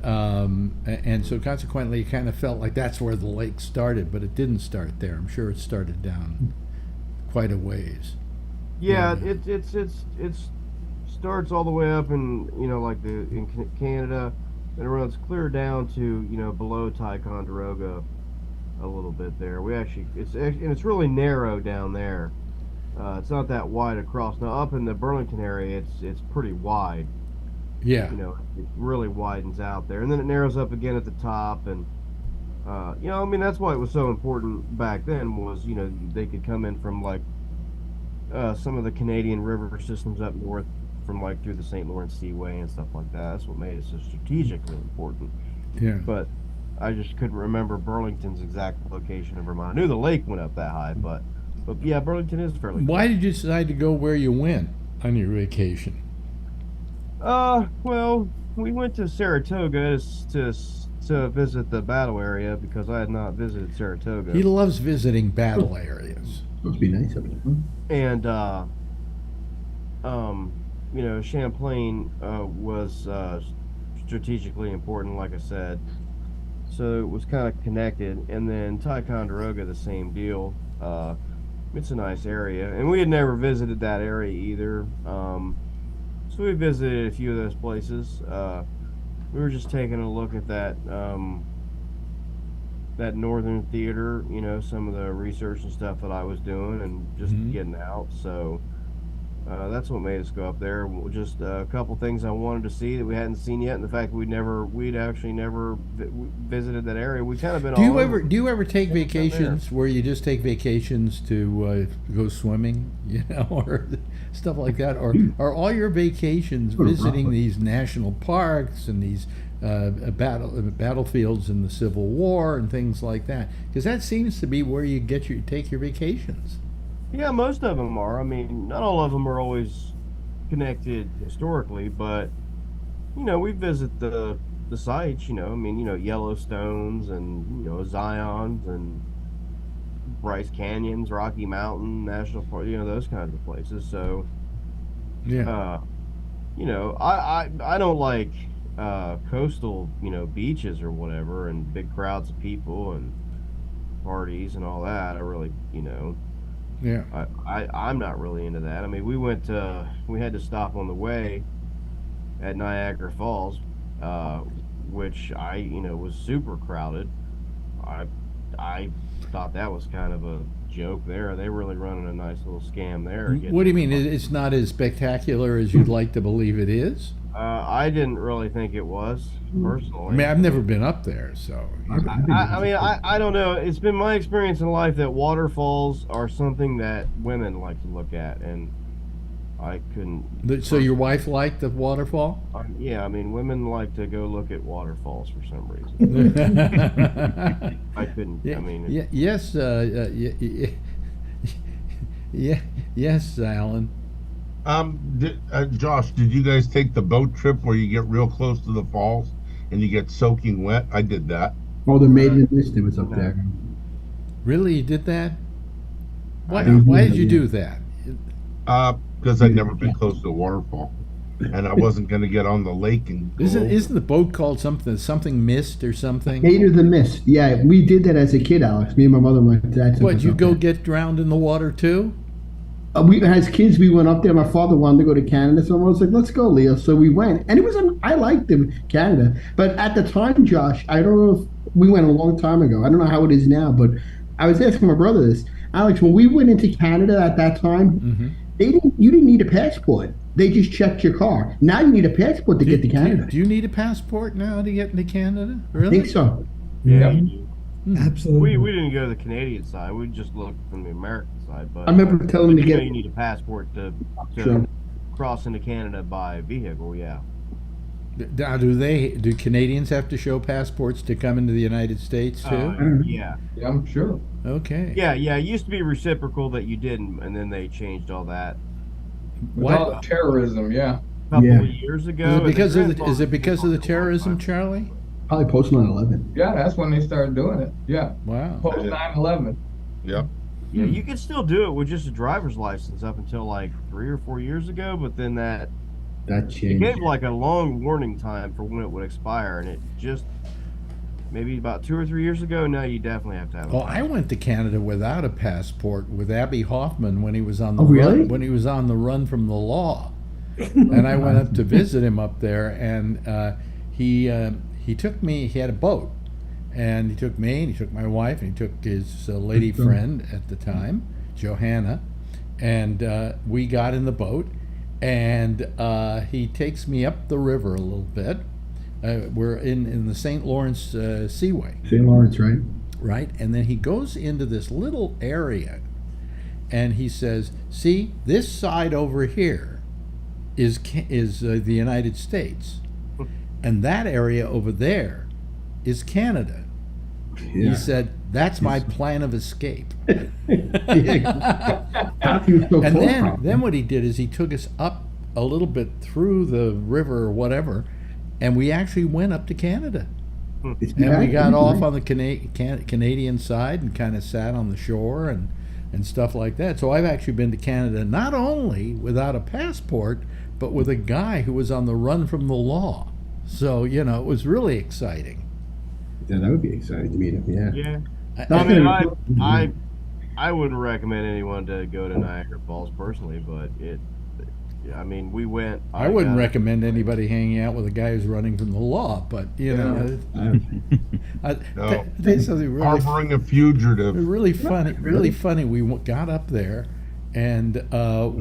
so consequently, it kind of felt like that's where the lake started, but it didn't start there. I'm sure it started down quite a ways. Yeah, Yeah. it starts all the way up in in Canada, and it runs clear down to below Ticonderoga a little bit there. It's really narrow down there. It's not that wide across. Now up in the Burlington area, it's pretty wide. Yeah. You know, it really widens out there, and then it narrows up again at the top. And you know, I mean, that's why it was so important back then. Was, you know, they could come in from like some of the Canadian river systems up north, from like through the St. Lawrence Seaway and stuff like that. That's what made it so strategically important. Yeah. But I just couldn't remember Burlington's exact location in Vermont. I knew the lake went up that high, but yeah, Burlington is fairly. Why did you decide to go where you went on your vacation? Well, we went to Saratoga to visit the battle area because I had not visited Saratoga. He loves visiting battle areas. Supposed to be nice up there. And you know, Champlain was strategically important, like I said. So it was kind of connected. And then Ticonderoga, the same deal. It's a nice area, and we had never visited that area either. So we visited a few of those places. We were just taking a look at that that northern theater, you know, some of the research and stuff that I was doing, and just getting out. So that's what made us go up there. Just a couple things I wanted to see that we hadn't seen yet, and the fact that we'd actually never visited that area. We kind of been. Do you ever take vacations where you just take vacations to go swimming, you know, or stuff like that, or are all your vacations visiting these national parks and these battlefields in the Civil War and things like that? Because that seems to be where you take your vacations. Yeah, most of them are. I mean, not all of them are always connected historically, but you know, we visit the sites. You know, I mean, you know, Yellowstones and, you know, Zions and Bryce Canyons, Rocky Mountain National Park. You know, those kinds of places. So, yeah, you know, I don't like coastal, you know, beaches or whatever, and big crowds of people and parties and all that. I really, you know. Yeah. I'm not really into that. I mean, we had to stop on the way at Niagara Falls, which you know, was super crowded. I thought that was kind of a joke there. They were really running a nice little scam there. What do you mean? It's not as spectacular as you'd like to believe it is? I didn't really think it was, personally. I mean, I've never been up there, so. I don't know. It's been my experience in life that waterfalls are something that women like to look at, and I couldn't. So your wife liked the waterfall? Yeah, I mean, women like to go look at waterfalls for some reason. I couldn't. Yeah, I mean, yes, yes, Alan. Josh, did you guys take the boat trip where you get real close to the falls and you get soaking wet? I did that. Oh, the Maiden and Mist was up there. Really, you did that? Why did you do that? Because I'd never been close to a waterfall, and I wasn't going to get on the lake and. Isn't the boat called something Mist or something? Maiden of the Mist. Yeah, we did that as a kid, Alex. Me and my mother went to that. What, you go get drowned in the water too? We, as kids, we went up there. My father wanted to go to Canada, so I was like, "Let's go, Leo." So we went, and it was. I liked them, Canada, but at the time, Josh, I don't know if we went a long time ago. I don't know how it is now, but I was asking my brother this, Alex. When we went into Canada at that time, you didn't need a passport. They just checked your car. Now you need a passport to get to Canada. Do you need a passport now to get into Canada? Really? I think so. yeah. Absolutely. We didn't go to the Canadian side. We just looked from the American side. But I remember telling him to get. You need a passport to Sure. cross into Canada by vehicle. Yeah. Now, do Canadians have to show passports to come into the United States too? Yeah. Yeah, I'm sure. Okay. Yeah. It used to be reciprocal that you didn't, and then they changed all that Without terrorism, yeah. a couple Yeah. of years ago. Is it and because the of the grandfather- terrorism, Charlie? Probably post 9/11. Yeah, that's when they started doing it. Yeah. Wow. Post 9/11. Yep. Yeah, you could still do it with just a driver's license up until like 3 or 4 years ago, but then That it changed. gave like a long warning time for when it would expire, and it just maybe about 2 or 3 years ago. Now you definitely have to have. Well, I went to Canada without a passport with Abby Hoffman when he was on the Oh, really? run, when he was on the run from the law, and I went up to visit him up there, and he took me. He had a boat, and he took me, and he took my wife, and he took his lady friend at the time, Johanna, and we got in the boat, And he takes me up the river a little bit. We're in the St. Lawrence Seaway. St. Lawrence, right? Right? And then he goes into this little area and he says, see, this side over here is the United States. And that area over there is Canada. Yeah. He said, that's my plan of escape. How can you so And close? then what he did is he took us up a little bit through the river or whatever, and we actually went up to Canada. And we got off on the Canadian side and kind of sat on the shore and stuff like that. So I've actually been to Canada not only without a passport, but with a guy who was on the run from the law. So, you know, it was really exciting. Yeah, that would be exciting to meet him. Yeah. Yeah. That's I mean, gonna- I wouldn't recommend anyone to go to Niagara Falls personally, but I mean, we went. I wouldn't recommend anybody hanging out with a guy who's running from the law, but, you know, No. there's something really Harboring a fugitive. really funny. Really funny. We got up there, and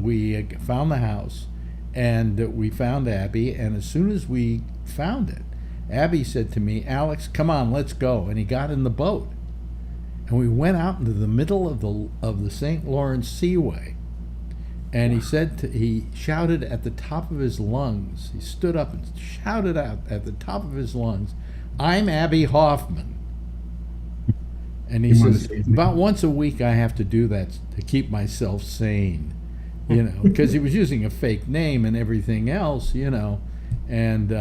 we found the house, and we found Abby. And as soon as we found it, Abby said to me, "Alex, come on, let's go." And he got in the boat, and we went out into the middle of the St. Lawrence Seaway. And he said, he shouted at the top of his lungs. He stood up and shouted out at the top of his lungs, "I'm Abby Hoffman." And he says, about once a week I have to do that to keep myself sane, you know, because he was using a fake name and everything else, you know. And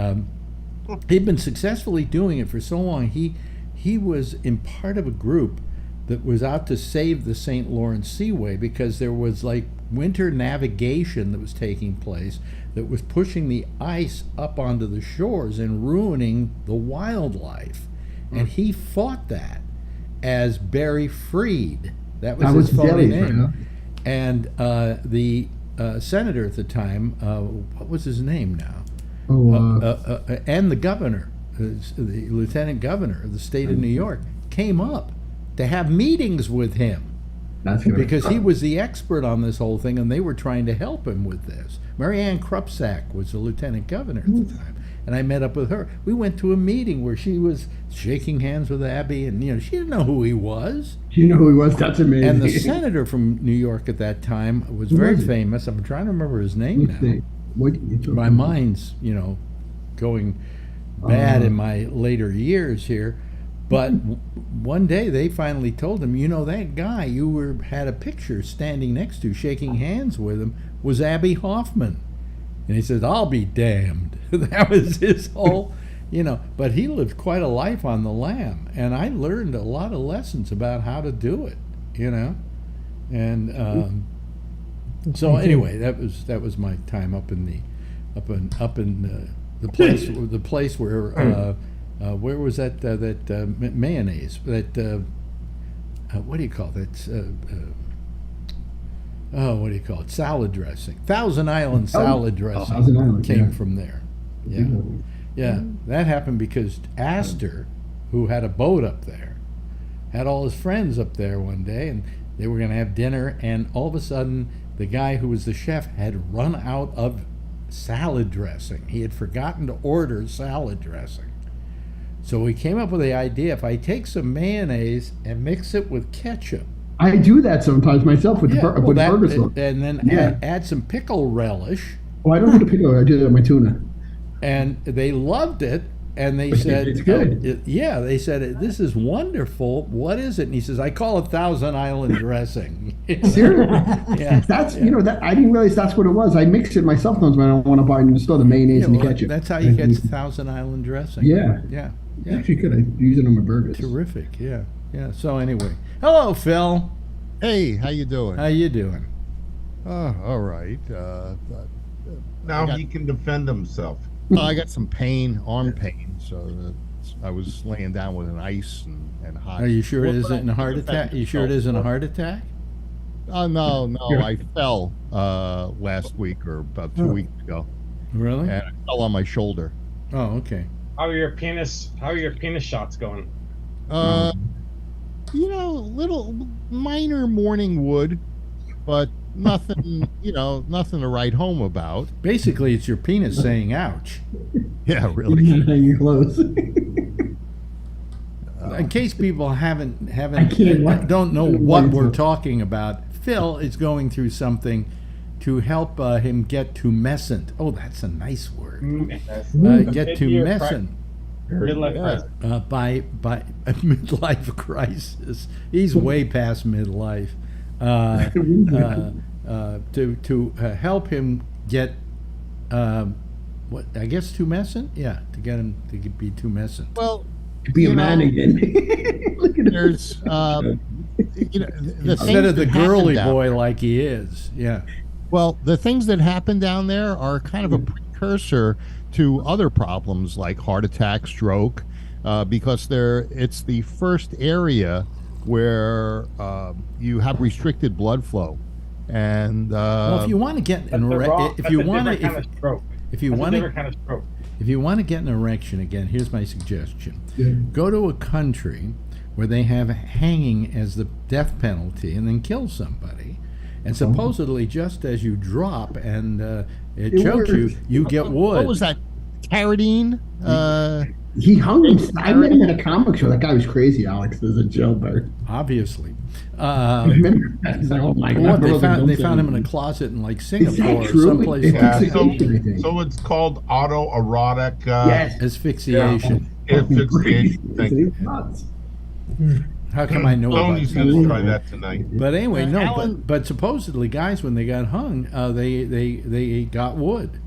he'd been successfully doing it for so long. He was in part of a group that was out to save the St. Lawrence Seaway because there was like winter navigation that was taking place that was pushing the ice up onto the shores and ruining the wildlife. And he fought that as Barry Freed. That was his phony name. And the senator at the time, what was his name now? And the governor, the lieutenant governor of the state of New York, came up to have meetings with him because he was the expert on this whole thing, and they were trying to help him with this. Mary Ann Krupsack was the lieutenant governor at the time, and I met up with her. We went to a meeting where she was shaking hands with Abby, and you know, she didn't know who he was. Do you know who he was? That's amazing. And the senator from New York at that time was very famous. I'm trying to remember his name now. My mind's, you know, going bad in my later years here. But one day they finally told him, you know, that guy you had a picture standing next to, shaking hands with him, was Abby Hoffman. And he says, I'll be damned. That was his whole, you know, but he lived quite a life on the lam. And I learned a lot of lessons about how to do it, you know. And so anyway, that was my time up in the place where was that mayonnaise? That what do you call that? What do you call it? Salad dressing. Thousand Island salad dressing came from there. Yeah, yeah. That happened because Astor, who had a boat up there, had all his friends up there one day, and they were going to have dinner. And all of a sudden, the guy who was the chef had run out of salad dressing. He had forgotten to order salad dressing. So we came up with the idea, if I take some mayonnaise and mix it with ketchup. I do that sometimes myself with burger sauce. And then add some pickle relish. Oh, I don't do the pickle. I do that with my tuna. And they loved it. And they said, it's good. They said, this is wonderful. What is it? And he says, I call it Thousand Island dressing. Seriously? Yeah. That's, you know, that I didn't realize that's what it was. I mix it myself sometimes when I don't want to buy it in the store, the mayonnaise and the ketchup. That's how you get Thousand Island dressing. Yeah. Yeah. Actually good. I use it on my burgers. Terrific. Yeah. Yeah. So anyway, hello, Phil. Hey, how you doing? How you doing? All right. Now he can defend himself. I got some pain, arm pain, so I was laying down with an ice and hot. Are you sure it isn't a heart attack? You sure it isn't a heart attack? No. I fell last week or about 2 weeks ago. Really? And I fell on my shoulder. Oh, okay. How are your penis shots going? You know, little minor morning wood, but nothing, nothing to write home about. Basically, it's your penis saying "ouch." Yeah, really. Hanging close. In case people haven't don't know can't what wait we're to- talking about, Phil is going through something to help him get tumescent. Oh, that's a nice word. Get tumescent. Midlife crisis. By a midlife crisis. He's way past midlife. To help him get what I guess tumescent. Yeah, to get him to be tumescent. Well, Be a man again. Look at him. there's, the Instead things of the that happen girly down boy there. like he is. Yeah. Well, the things that happen down there are kind of a precursor to other problems like heart attack, stroke, because it's the first area where you have restricted blood flow, and Well, if you want to get That's the wrong- if that's you a want different to kind of stroke. if you That's a want to different kind of stroke. if you want to get an erection again, here's my suggestion. Yeah. Go to a country where they have hanging as the death penalty and then kill somebody. And supposedly, just as you drop and it chokes you, works. you get wood. what was that? Carradine? He hung himself. I met him at a comic show. That guy was crazy, Alex. There's a jailbird. Obviously. I remember that. He's like, oh my What, God. they brother, found don't they say found him in a anything. closet in like Is Singapore that or true? someplace It like fixes that. everything. So it's called autoerotic Yes. Asphyxiation. asphyxiation. Thank you. It's nuts. How come I know about Tony's that? going to try that tonight. But anyway, no. Alan- But supposedly, guys, when they got hung, they got wood.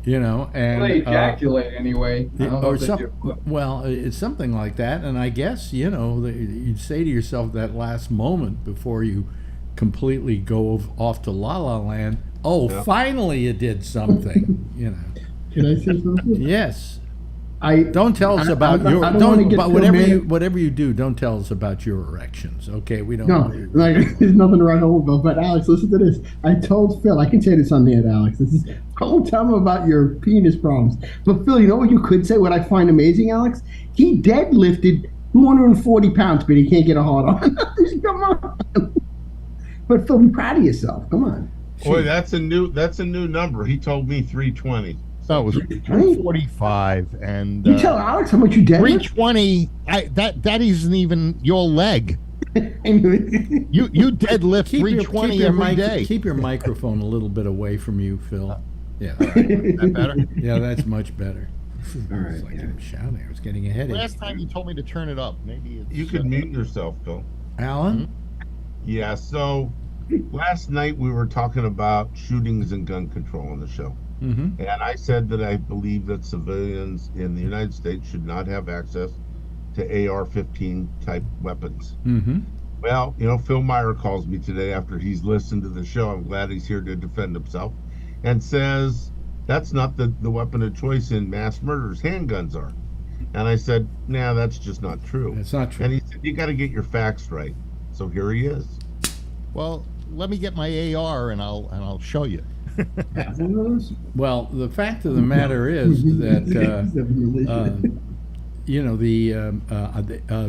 And They ejaculate anyway. I don't know or if they do. well, it's something like that. And I guess you'd say to yourself that last moment before you completely go off to La La Land. Oh, Yeah. finally, you did something. Can I say something? Yes. I Don't tell us about your. I don't wanna Don't. get But so whatever mad. you do, don't tell us about your erections. Okay, we don't. No, like there's nothing to write home about. But Alex, listen to this. I told Phil, I can say this on the air, Alex. Don't tell him about your penis problems. But Phil, you know what you could say? What I find amazing, Alex? He deadlifted 240 pounds, but he can't get a hard on. Come on. But Phil, be proud of yourself. Come on. Boy, that's a new number. He told me 320. So it was 345, and You tell Alex how much you deadlift. 320. That isn't even your leg. You deadlift Keep your, 320 keep your every mic- day. Keep your microphone a little bit away from you, Phil. Yeah. Is that better? Yeah, that's much better. All right. It's like I'm shouting. I was getting a headache. Last time you told me to turn it up. Maybe it's, You could mute yourself, Phil. Alan? Yeah, so last night we were talking about shootings and gun control on the show. Mm-hmm. And I said that I believe that civilians in the United States should not have access to AR-15 type weapons. Mm-hmm. Well, Phil Meyer calls me today after he's listened to the show. I'm glad he's here to defend himself, and says that's not the weapon of choice in mass murders. Handguns are. And I said, nah, that's just not true. That's not true. And he said, you got to get your facts right. So here he is. Well, let me get my AR and I'll show you. Well, the fact of the matter is that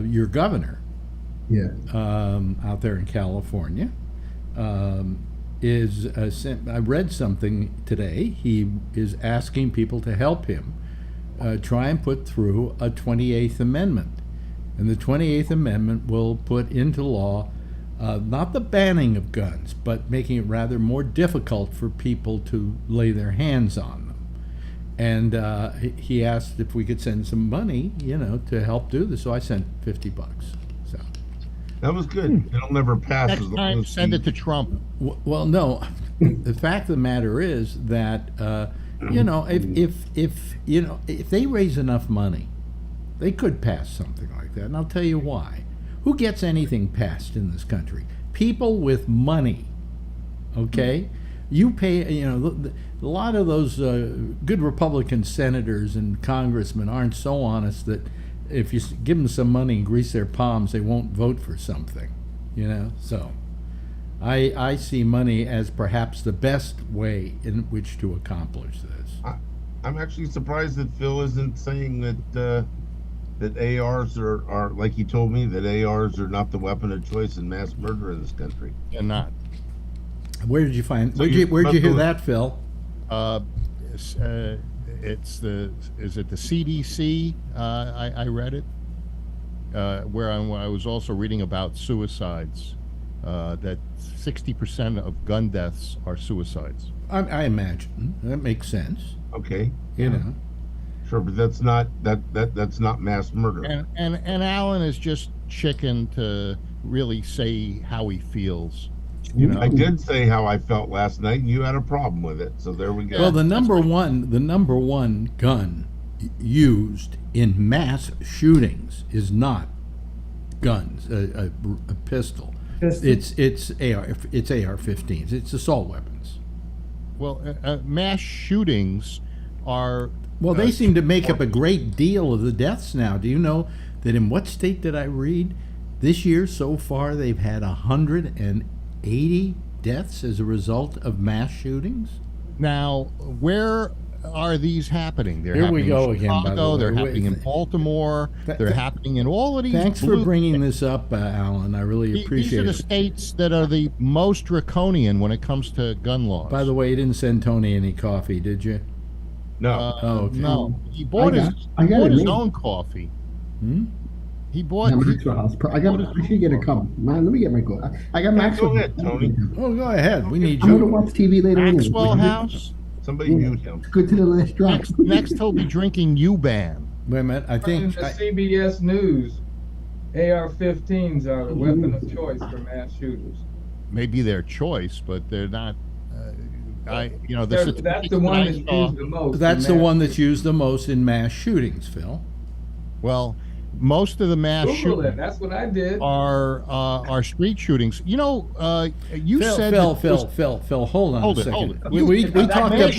your governor Yeah. out there in California is I read something today. He is asking people to help him try and put through a 28th Amendment, and the 28th Amendment will put into law not the banning of guns, but making it rather more difficult for people to lay their hands on them. And he asked if we could send some money, to help do this. So I sent $50. So That was good. It'll never pass. Next as long time, as send he- it to Trump. well, no. The fact of the matter is that if they raise enough money, they could pass something like that. And I'll tell you why. Who gets anything passed in this country? People with money. Okay? You pay, a lot of those good Republican senators and congressmen aren't so honest that if you give them some money and grease their palms, they won't vote for something, So I see money as perhaps the best way in which to accomplish this. I'm actually surprised that Phil isn't saying that ARs are like he told me that ARs are not the weapon of choice in mass murder in this country. They're not. Where did you find? So Where'd you hear that, Phil? It's the CDC? I read it. Where I was also reading about suicides. That 60% of gun deaths are suicides. I imagine that makes sense. Okay. You know. Sure, but that's not mass murder. And Alan is just chicken to really say how he feels. You know? I did say how I felt last night, and you had a problem with it. So there we go. Well, the number one gun used in mass shootings is not guns, a pistol. It's AR-15s. It's assault weapons. Well, mass shootings are. Well, they seem to make up a great deal of the deaths now. Do you know that in what state did I read? This year so far they've had 180 deaths as a result of mass shootings? Now, where are these happening? They're Here happening we go in again, by the Chicago, way. they're happening in Baltimore, they're happening in all of these. Thanks for bringing this up, Alan. I really appreciate it. These are the states that are the most draconian when it comes to gun laws. By the way, you didn't send Tony any coffee, did you? No. Okay. No. He bought his own coffee. Hmm? He bought. I should get a cup. Man, let me get my coffee. I got Maxwell. Go ahead, Tony. Oh, go ahead. We need I'm you. gonna watch TV later. Maxwell House. Somebody mute him. Good to the last drop. Next he'll be drinking U-Ban. Wait a minute. I think According to CBS News, AR-15s are the weapon of choice for mass shooters. Maybe their choice, but they're not. That's the one that's used the most. that's the one that's used the most in mass shootings, Phil. Well, most of the mass Google shootings it. That's what I did. are street shootings. You know, you Phil, said Phil, hold on a second. Hold it.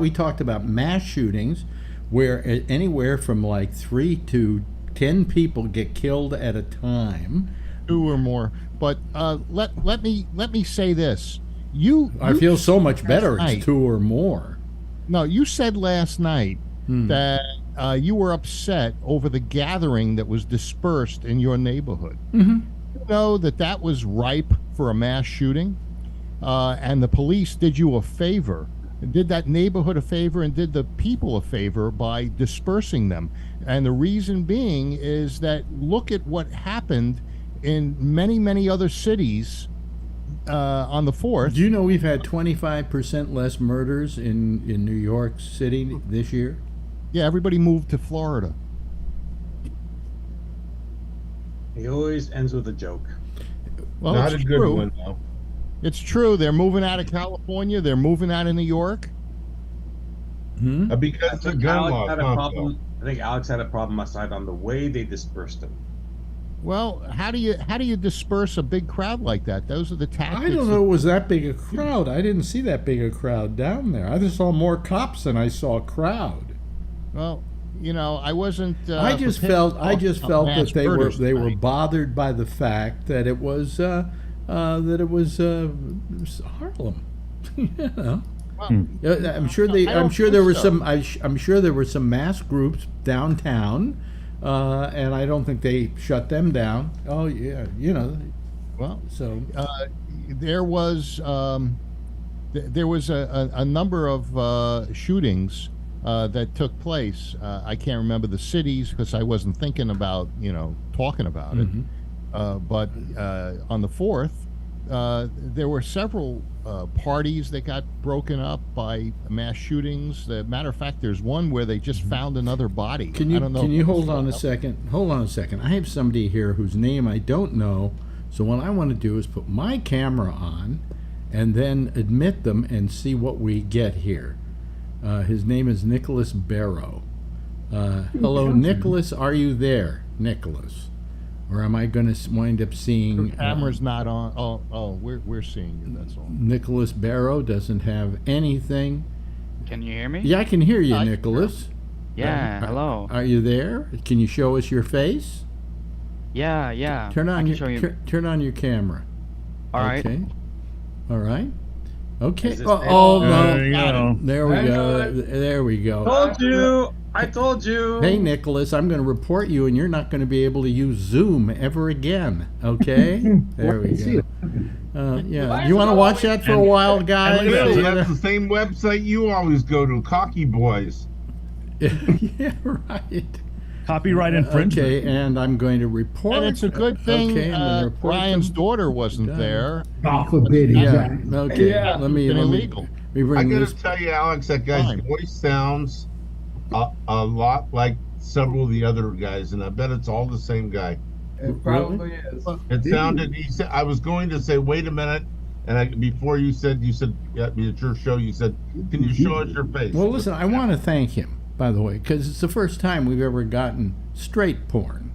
We talked about mass shootings where anywhere from like 3 to 10 people get killed at a time. 2 or more. But let me say this. I feel so much better. Night, it's 2 or more. No, you said last night that you were upset over the gathering that was dispersed in your neighborhood. Mm-hmm. You know that was ripe for a mass shooting, and the police did you a favor, did that neighborhood a favor, and did the people a favor by dispersing them. And the reason being is that look at what happened in many other cities on the 4th. Do you know we've had 25% less murders in New York City this year? Yeah, everybody moved to Florida. He always ends with a joke. Well, Not it's a good true. one, though. It's true. They're moving out of California. They're moving out of New York. Because the gun law. I think Alex had a problem aside on the way they dispersed them. Well, how do you disperse a big crowd like that? Those are the tactics. I don't know it was that big a crowd. I didn't see that big a crowd down there. I just saw more cops than I saw a crowd. Well, you know, I wasn't. I just felt that they were bothered by the fact that it was Harlem. You know. Well, I'm sure there were some mass groups downtown. And I don't think they shut them down. Oh yeah, you know. Well, so there was a number of shootings that took place. I can't remember the cities because I wasn't thinking about talking about it. But on the 4th, there were several parties that got broken up by mass shootings. As a matter of fact, there's one where they just found another body. Can you hold on a second? Hold on a second. I have somebody here whose name I don't know. So what I want to do is put my camera on and then admit them and see what we get here. His name is Nicholas Barrow. Hello, Nicholas. Are you there, Nicholas? Or am I going to wind up seeing... The camera's not on. Oh, we're seeing you, that's all. Nicholas Barrow doesn't have anything. Can you hear me? Yeah, I can hear you, Nicholas. Yeah, hello. Are you there? Can you show us your face? Yeah. Turn on your camera. All right. Okay. All right. Okay. Is this No. There you go. There we go. There we go. Told you. I told you. Hey, Nicholas, I'm going to report you, and you're not going to be able to use Zoom ever again. Okay? There we go. Yeah. You want to watch that for a while, guys? That's the same website you always go to, Cocky Boys. Yeah, right. Copyright infringement. Okay, and I'm going to report. And it's a good thing Okay, I'm gonna report Ryan's them. daughter wasn't there. God forbid. Yeah. Exactly. Okay. Yeah. Let me illegal. let me I bring gotta this. tell you, Alex, that guy's Fine. voice sounds a lot like several of the other guys, and I bet it's all the same guy. It probably is. It sounded. He said, "I was going to say, wait a minute," and before you said, yeah, it's your show. You said, "Can you show us your face?" Well, listen, I want to thank him, by the way, because it's the first time we've ever gotten straight porn.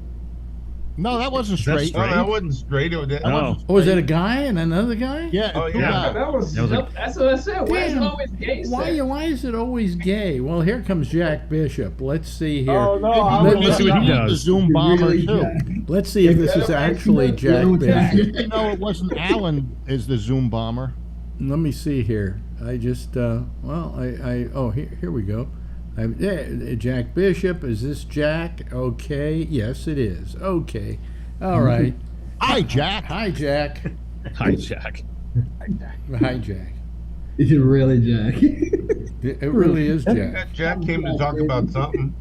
No, that wasn't That's straight. No, that wasn't straight. No. Oh, was that a guy and another guy? Yeah. Oh, two yeah. guys. That was. That was a- That's what I said. Why is it Damn. always gay? Why is it always gay? Well, here comes Jack Bishop. Let's see here. Oh no! Let's see what he The does. Zoom bomber Really, too. yeah. Let's see if this is actually Jack Bishop. You know, it wasn't Alan is the Zoom bomber. Let me see here. I just oh, here we go. Jack Bishop. Is this Jack? Okay. Yes, it is. Okay. All right. Hi, Jack. Hi, Jack. Hi, Jack. Hi, Jack. Is it really Jack? It really is Jack. That Jack came to talk about something.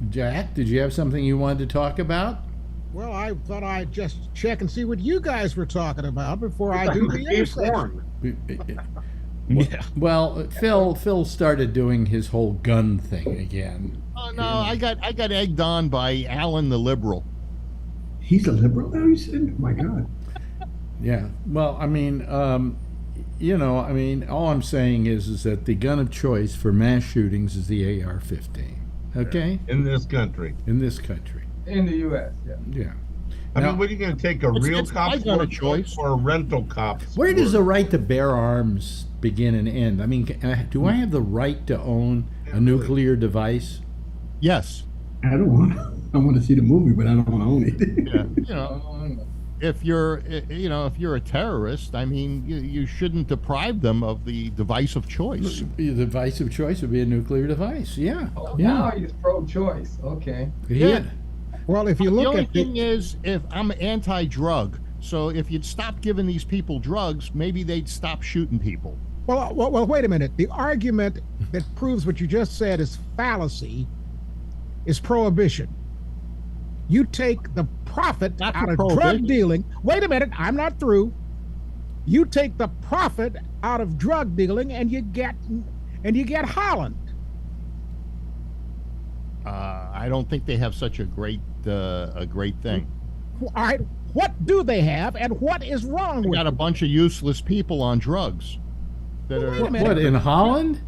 Jack, did you have something you wanted to talk about? Well, I thought I'd just check and see what you guys were talking about before I do the intersection. Yeah. Well, Phil started doing his whole gun thing again. Oh no, I got egged on by Alan the liberal. He's a liberal now, you said? Oh my God. Yeah. Well, I mean, all I'm saying is that the gun of choice for mass shootings is the AR-15. Okay? In this country. In this country. In the U.S. Yeah. Yeah. I Now, mean, what are you going to take, a real it's my cop's gun of word choice. or a rental cop's where does word? the right to bear arms begin and end? I mean, do I have the right to own a nuclear device? Yes. I want to see the movie, but I don't want to own it. Yeah. You know, if you're a terrorist, I mean, you shouldn't deprive them of the device of choice. The device of choice would be a nuclear device. Yeah. Oh, Yeah. now he's pro-choice. Okay. Yeah. Well, if you The look only at the, thing is, if I'm anti-drug, so if you'd stop giving these people drugs, maybe they'd stop shooting people. well, wait a minute. The argument that proves what you just said is fallacy is prohibition. You take the profit Not out for of prohibition. drug dealing. Wait a minute, I'm not through. You take the profit out of drug dealing, and you get Holland. I don't think they have such a great thing. All right, what do they have, and what is wrong They with got a it? bunch of useless people on drugs that Well, wait are a minute. What, in Holland?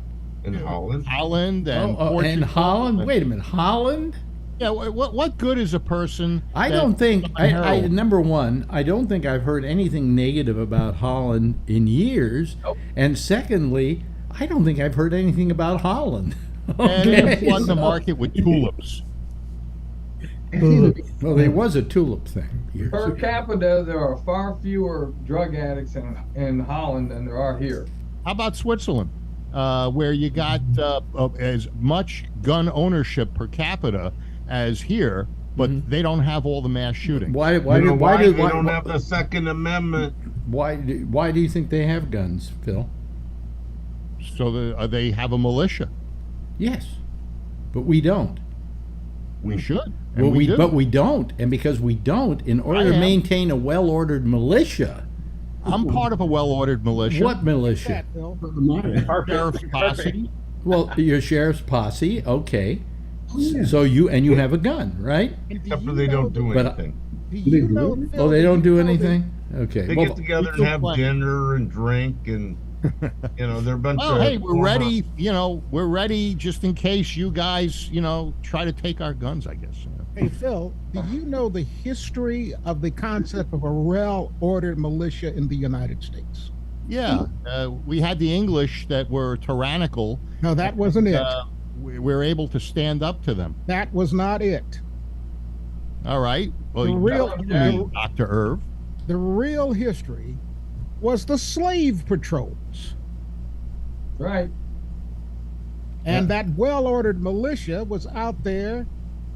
In Holland? Holland and In Portugal. Holland? Wait a minute, Holland? Yeah, what good is a person? I that- don't think, heroin? number one, I don't think I've heard anything negative about Holland in years. Nope. And secondly, I don't think I've heard anything about Holland. And they Okay, flood the so- market with tulips. Well, there was a tulip thing years Per ago. capita, there are far fewer drug addicts in Holland than there are here. How about Switzerland, where you got as much gun ownership per capita as here, but they don't have all the mass shootings? Why You know why do they don't have the Second Amendment? why do you think they have guns, Phil? So they have a militia. Yes, but we don't. We should. And Well, we do. but we don't, and because we don't, in order to am. maintain a well-ordered militia, I'm part of a well-ordered militia. what militia? That, Phil. Sheriff's posse. Well, your sheriff's posse, okay. yeah. So you have a gun, right? And do Except for you they know don't do But, anything. Do you know, Oh, Phil, Oh, they do don't you do know that- anything? Okay. They Well, get together and still have play. dinner and drink and, they're a bunch Well, of... hey, we're ready. We're ready just in case you guys, try to take our guns, I guess. Hey, Phil, do you know the history of the concept of a well-ordered militia in the United States? Yeah, we had the English that were tyrannical. No, that wasn't it. We're able to stand up to them. That was not it. All right. Well, The you real- tell me, Dr. Irv. The real history was the slave patrols. Right. And that well-ordered militia was out there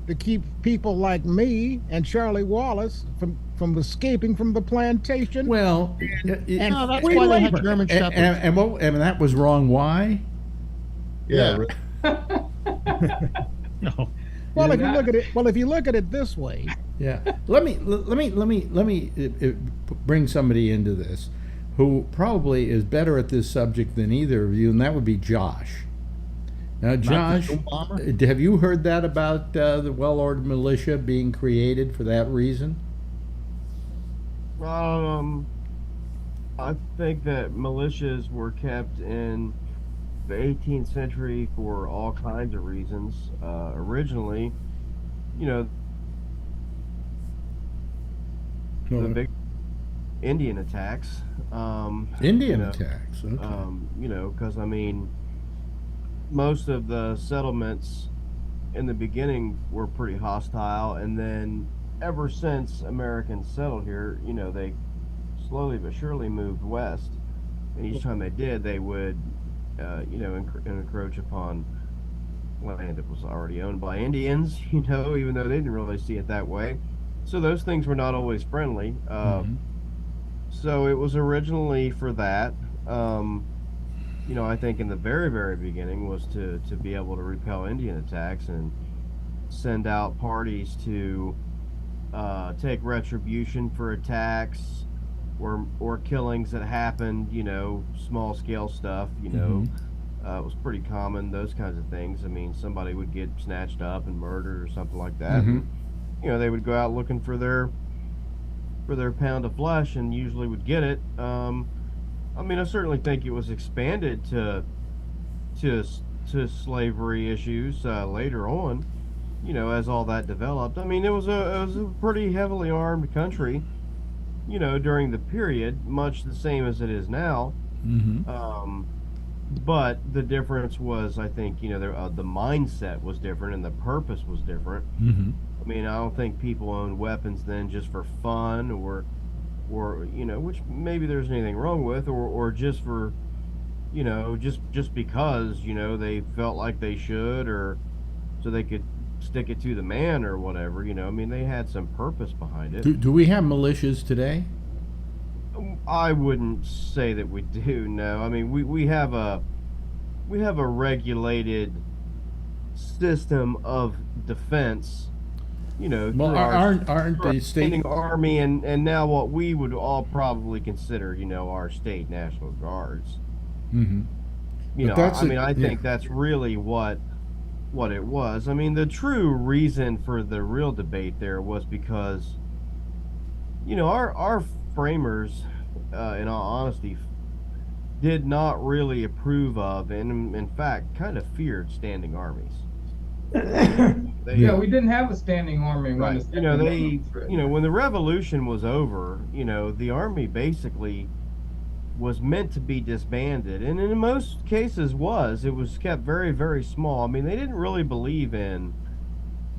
to keep people like me and Charlie Wallace from escaping from the plantation. Well, and No, that's free why they had labor. German shepherds. and that was wrong. Why? Yeah. No. Well, if you look at it this way, Yeah. Let me bring somebody into this who probably is better at this subject than either of you, and that would be Josh. Now, Josh, have you heard that about the well-ordered militia being created for that reason? I think that militias were kept in the 18th century for all kinds of reasons. Originally, the big Indian attacks. Indian attacks. Okay. Because most of the settlements in the beginning were pretty hostile, and then ever since Americans settled here, they slowly but surely moved west, and each time they did, they would encroach upon land that was already owned by Indians, even though they didn't really see it that way. So those things were not always friendly. So it was originally for that. I think in the very, very beginning was to be able to repel Indian attacks and send out parties to take retribution for attacks or killings that happened, small scale stuff, it was pretty common, those kinds of things. Somebody would get snatched up and murdered or something like that. And, they would go out looking for their pound of flesh and usually would get it. I certainly think it was expanded to slavery issues later on, as all that developed. It was a pretty heavily armed country, during the period, much the same as it is now. But the difference was, I think, the mindset was different and the purpose was different. I don't think people owned weapons then just for fun or which maybe there's anything wrong with, or just for, just because, they felt like they should, or so they could stick it to the man or whatever, they had some purpose behind it. Do we have militias today? I wouldn't say that we do, no. We have a regulated system of defense, Well, aren't the standing army and now what we would all probably consider, our state National Guards. I think that's really what it was. The true reason for the real debate there was because, our framers, in all honesty, did not really approve of, and in fact, kind of feared standing armies. We didn't have a standing army when right. When the revolution was over, the army basically was meant to be disbanded, and in most cases it was kept very, very small. They didn't really believe in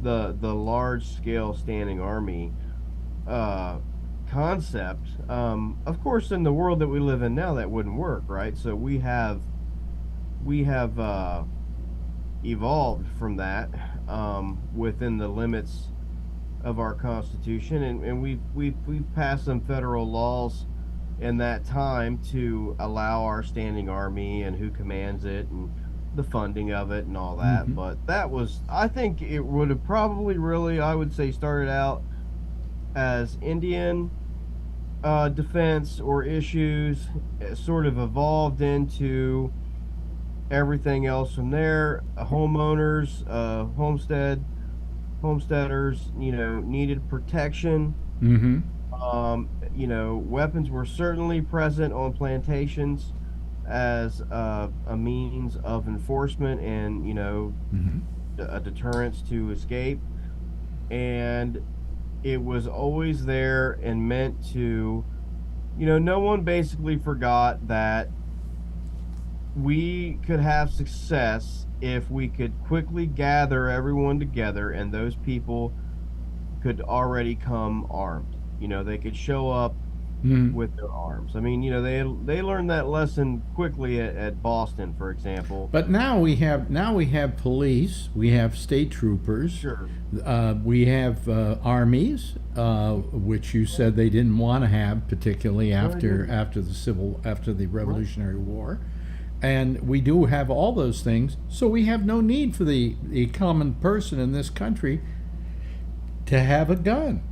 the large scale standing army concept. Of course, in the world that we live in now, that wouldn't work, right? So we have evolved from that within the limits of our Constitution, and we've passed some federal laws in that time to allow our standing army and who commands it and the funding of it and all that. But that was, I think it would have probably really, I would say, started out as Indian defense or issues, sort of evolved into everything else from there. Homeowners, homesteaders, needed protection. Weapons were certainly present on plantations as a means of enforcement and, a deterrence to escape. And it was always there and meant to, no one basically forgot that we could have success if we could quickly gather everyone together and those people could already come armed. They could show up with their arms. I mean, they learned that lesson quickly at Boston, for example. But now we have police, we have state troopers, Sure. We have armies, which you said they didn't want to have, particularly after the Revolutionary War, and we do have all those things. So we have no need for the common person in this country to have a gun.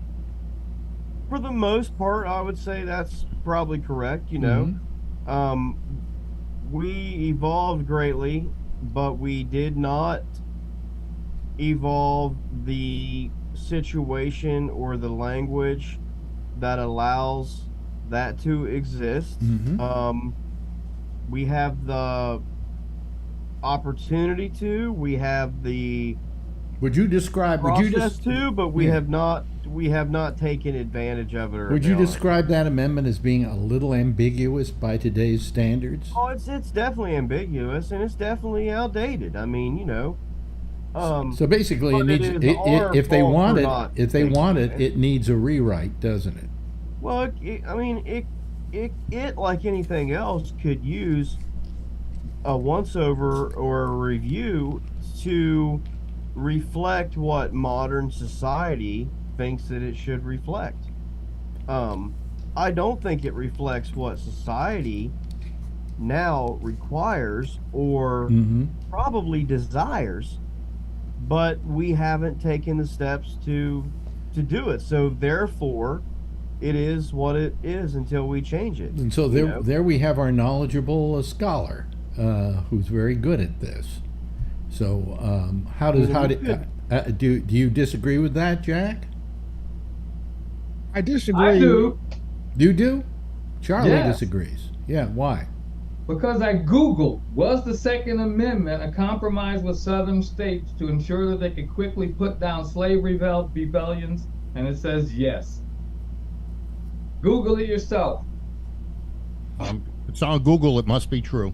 For the most part, I would say that's probably correct. We evolved greatly, but we did not evolve the situation or the language that allows that to exist. We have the opportunity to. We have the Would you describe? process to, but we have not. We have not taken advantage of it. Would you describe that amendment as being a little ambiguous by today's standards? Oh, it's definitely ambiguous, and it's definitely outdated. I mean, so basically, it needs if they want it, it needs a rewrite, doesn't it? Well, it like anything else could use a once over or a review to reflect what modern society thinks that it should reflect. I don't think it reflects what society now requires or probably desires, but we haven't taken the steps to do it. So therefore, it is what it is until we change it. And so there we have our knowledgeable scholar who's very good at this. So do you disagree with that, Jack? I disagree. I do. You do? Charlie Yes. disagrees. Yeah, why? Because I Googled, was the Second Amendment a compromise with Southern states to ensure that they could quickly put down slave rebellions? And it says yes. Google it yourself. It's on Google. It must be true.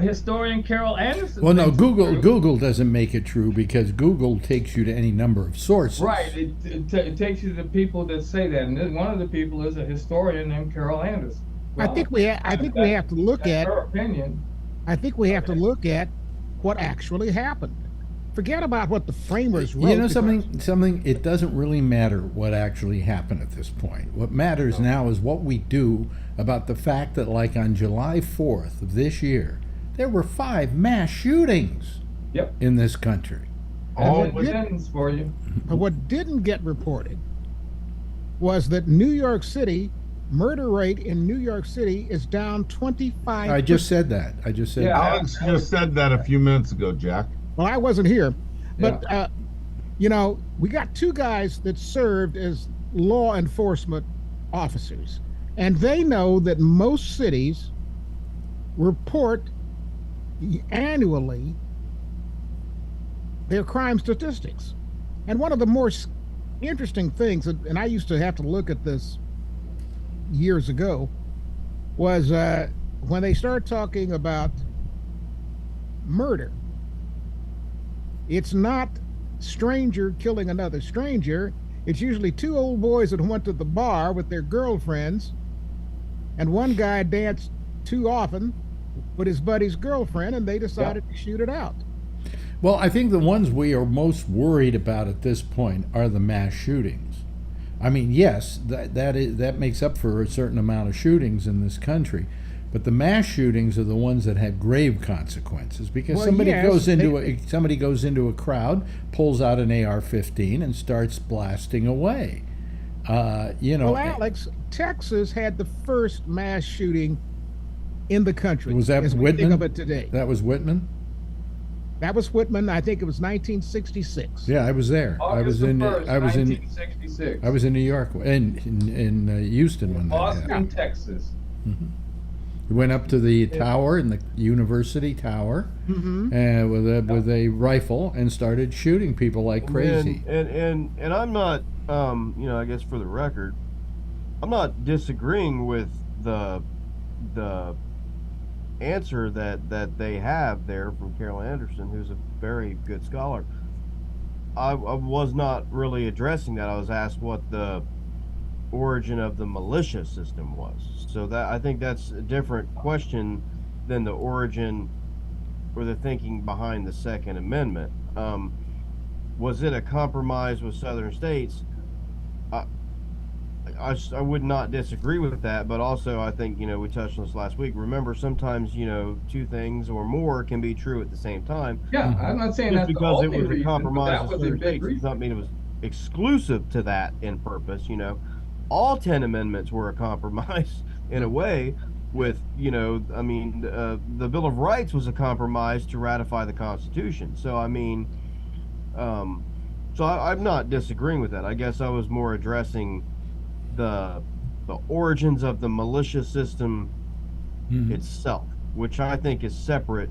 Historian Carol Anderson. Well, no, thinks it's true. Google doesn't make it true because Google takes you to any number of sources. Right. It takes you to the people that say that, and one of the people is a historian named Carol Anderson. I think we have to look at her opinion. I think we have to look at what actually happened. Forget about what the framers wrote. You know something. It doesn't really matter what actually happened at this point. What matters now is what we do about the fact that, like on July 4th of this year, there were 5 mass shootings. In this country. All within for you. But what didn't get reported was that New York City murder rate in New York City is down 25%. I just said that. Alex just said that a few minutes ago, Jack. Well, I wasn't here, but we got 2 guys that served as law enforcement officers, and they know that most cities report annually their crime statistics. And one of the more interesting things, and I used to have to look at this years ago, was when they start talking about murder. It's not stranger killing another stranger. It's usually 2 old boys that went to the bar with their girlfriends, and one guy danced too often with his buddy's girlfriend, and they decided to shoot it out. Well, I think the ones we are most worried about at this point are the mass shootings. I mean, yes, that makes up for a certain amount of shootings in this country, but the mass shootings are the ones that have grave consequences because somebody goes into a crowd, pulls out an AR-15, and starts blasting away. Well, Alex, Texas had the first mass shooting in the country. Was that Whitman? Think of it today. That was Whitman. That was Whitman. I think it was 1966. Yeah, I was there. I was in 1966. I was in New York, in Houston when that happened. Austin, Texas. Mm-hmm. We went up to the tower, in the University Tower, with a rifle and started shooting people like crazy. And I'm not, I guess for the record, I'm not disagreeing with the answer that they have there from Carol Anderson, who's a very good scholar. I was not really addressing that. I was asked what the origin of the militia system was. So that I think that's a different question than the origin or the thinking behind the Second Amendment. Was it a compromise with Southern states? I would not disagree with that, but also I think, we touched on this last week. Remember, sometimes, two things or more can be true at the same time. Yeah, I'm not saying Just that's the because it only was a reason, but compromise that with was a Southern big states does reason. not mean it was exclusive to that in purpose. All 10 amendments were a compromise in a way with, the Bill of Rights was a compromise to ratify the Constitution. So, I'm not disagreeing with that. I guess I was more addressing the origins of the militia system itself, which I think is separate.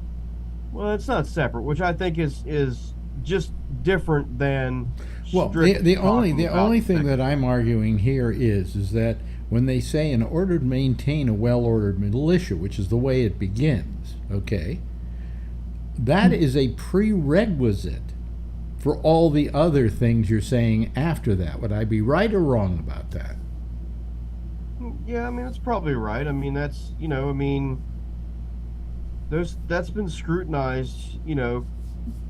Well, it's not separate, which I think is just different than. Well, the only thing that I'm arguing here is that when they say in order to maintain a well-ordered militia, which is the way it begins, okay, that is a prerequisite for all the other things you're saying after that. Would I be right or wrong about that? Yeah, that's probably right. That's been scrutinized,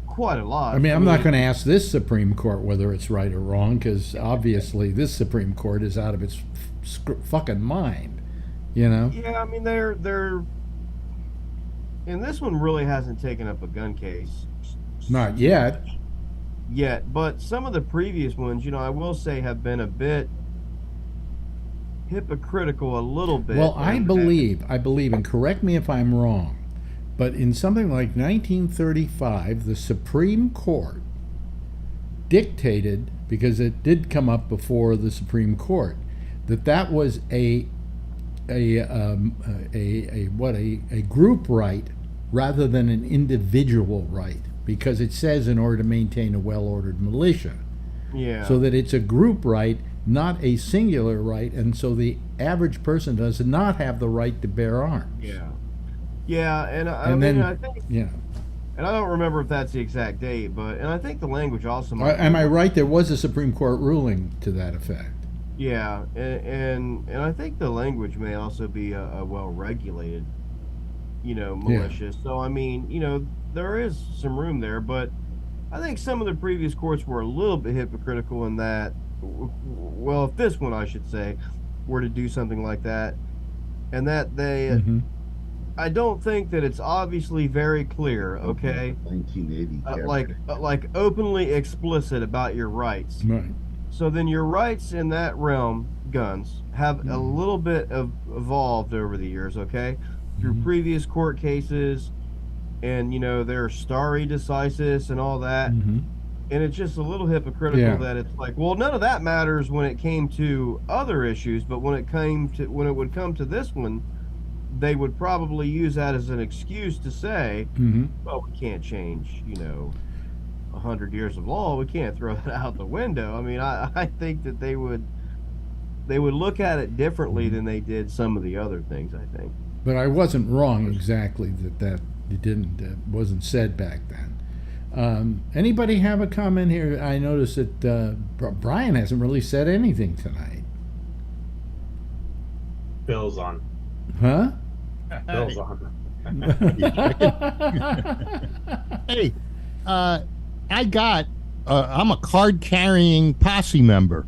quite a lot. I'm not going to ask this Supreme Court whether it's right or wrong, because obviously this Supreme Court is out of its fucking mind, Yeah, they're, and this one really hasn't taken up a gun case. Not yet. But some of the previous ones, I will say have been a bit hypocritical, a little bit. Well, I believe, and correct me if I'm wrong, but in something like 1935, the Supreme Court dictated, because it did come up before the Supreme Court, that was a group right rather than an individual right, because it says in order to maintain a well-ordered militia. Yeah. So that it's a group right, not a singular right, and so the average person does not have the right to bear arms. Yeah. Yeah, and I think, and I don't remember if that's the exact date, and I think the language also might. Am I right? There was a Supreme Court ruling to that effect. Yeah, and I think the language may also be a well-regulated, militia. Yeah. So there is some room there, but I think some of the previous courts were a little bit hypocritical in that. Well, if this one, I should say, were to do something like that, and that they. I don't think that it's obviously very clear, okay? 1980. Like openly explicit about your rights. Right. So then your rights in that realm, guns, have a little bit of evolved over the years, okay? Through previous court cases, and their stare decisis and all that. And it's just a little hypocritical that it's like, well, none of that matters when it came to other issues, but when it would come to this one, they would probably use that as an excuse to say, well, we can't change, 100 years of law. We can't throw that out the window. I think that they would look at it differently than they did some of the other things, I think. But I wasn't wrong exactly that it wasn't said back then. Anybody have a comment here? I noticed that Brian hasn't really said anything tonight. Bill's on. Huh? Bill's on. Hey, I'm a card-carrying posse member.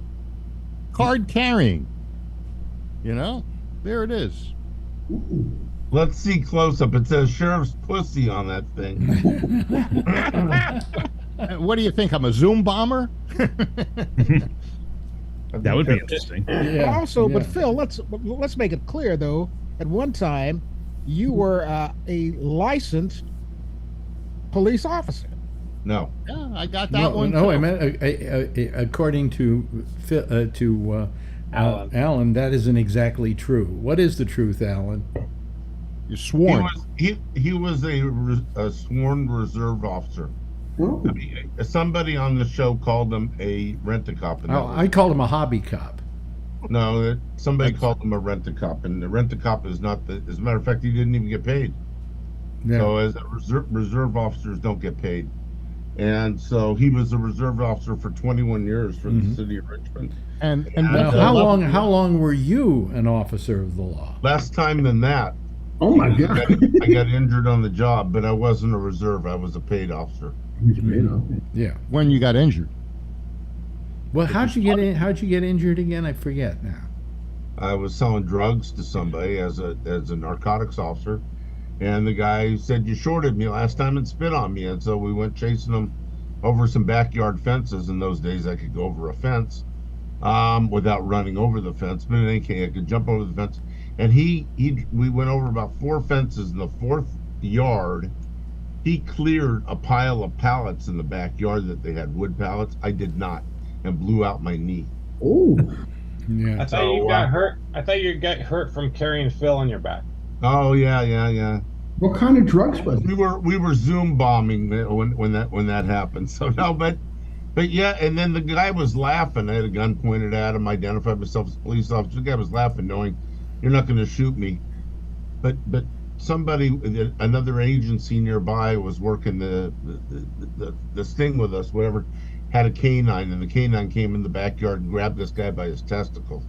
Card-carrying. There it is. Let's see close up. It says sheriff's pussy on that thing. What do you think? I'm a Zoom bomber? That would be interesting. But Phil, let's make it clear though. At one time, you were a licensed police officer. No. Yeah, I got that one. No, too. I meant according to Alan, that isn't exactly true. What is the truth, Alan? You're sworn. He was a sworn reserve officer. Somebody on the show called him a rent-a-cop. I called him a hobby cop. No, somebody called him a rent-a-cop, and the rent-a-cop is not the. As a matter of fact, he didn't even get paid. Yeah. So as reserve officers don't get paid. And so he was a reserve officer for 21 years for the city of Richmond. And Now, how long were you an officer of the law? Less time than that. Oh my God! I got injured on the job, but I wasn't a reserve. I was a paid officer. Yeah. When you got injured? Well, how'd you get injured again? I forget now. I was selling drugs to somebody as a narcotics officer, and the guy said, "You shorted me last time and spit on me," and so we went chasing him over some backyard fences. In those days, I could go over a fence without running over the fence, but in any case, I could jump over the fence. And we went over about 4 fences. In the 4th yard, he cleared a pile of pallets in the backyard that they had, wood pallets. I did not, and blew out my knee. Oh, yeah. I thought you got hurt. I thought you got hurt from carrying Phil on your back. Oh yeah. What kind of drugs was it? We were Zoom bombing when that happened. So no, but yeah, and then the guy was laughing. I had a gun pointed at him. I identified myself as a police officer. The guy was laughing, knowing you're not going to shoot me. But somebody, another agency nearby was working the sting with us, whatever, had a canine, and the canine came in the backyard and grabbed this guy by his testicles.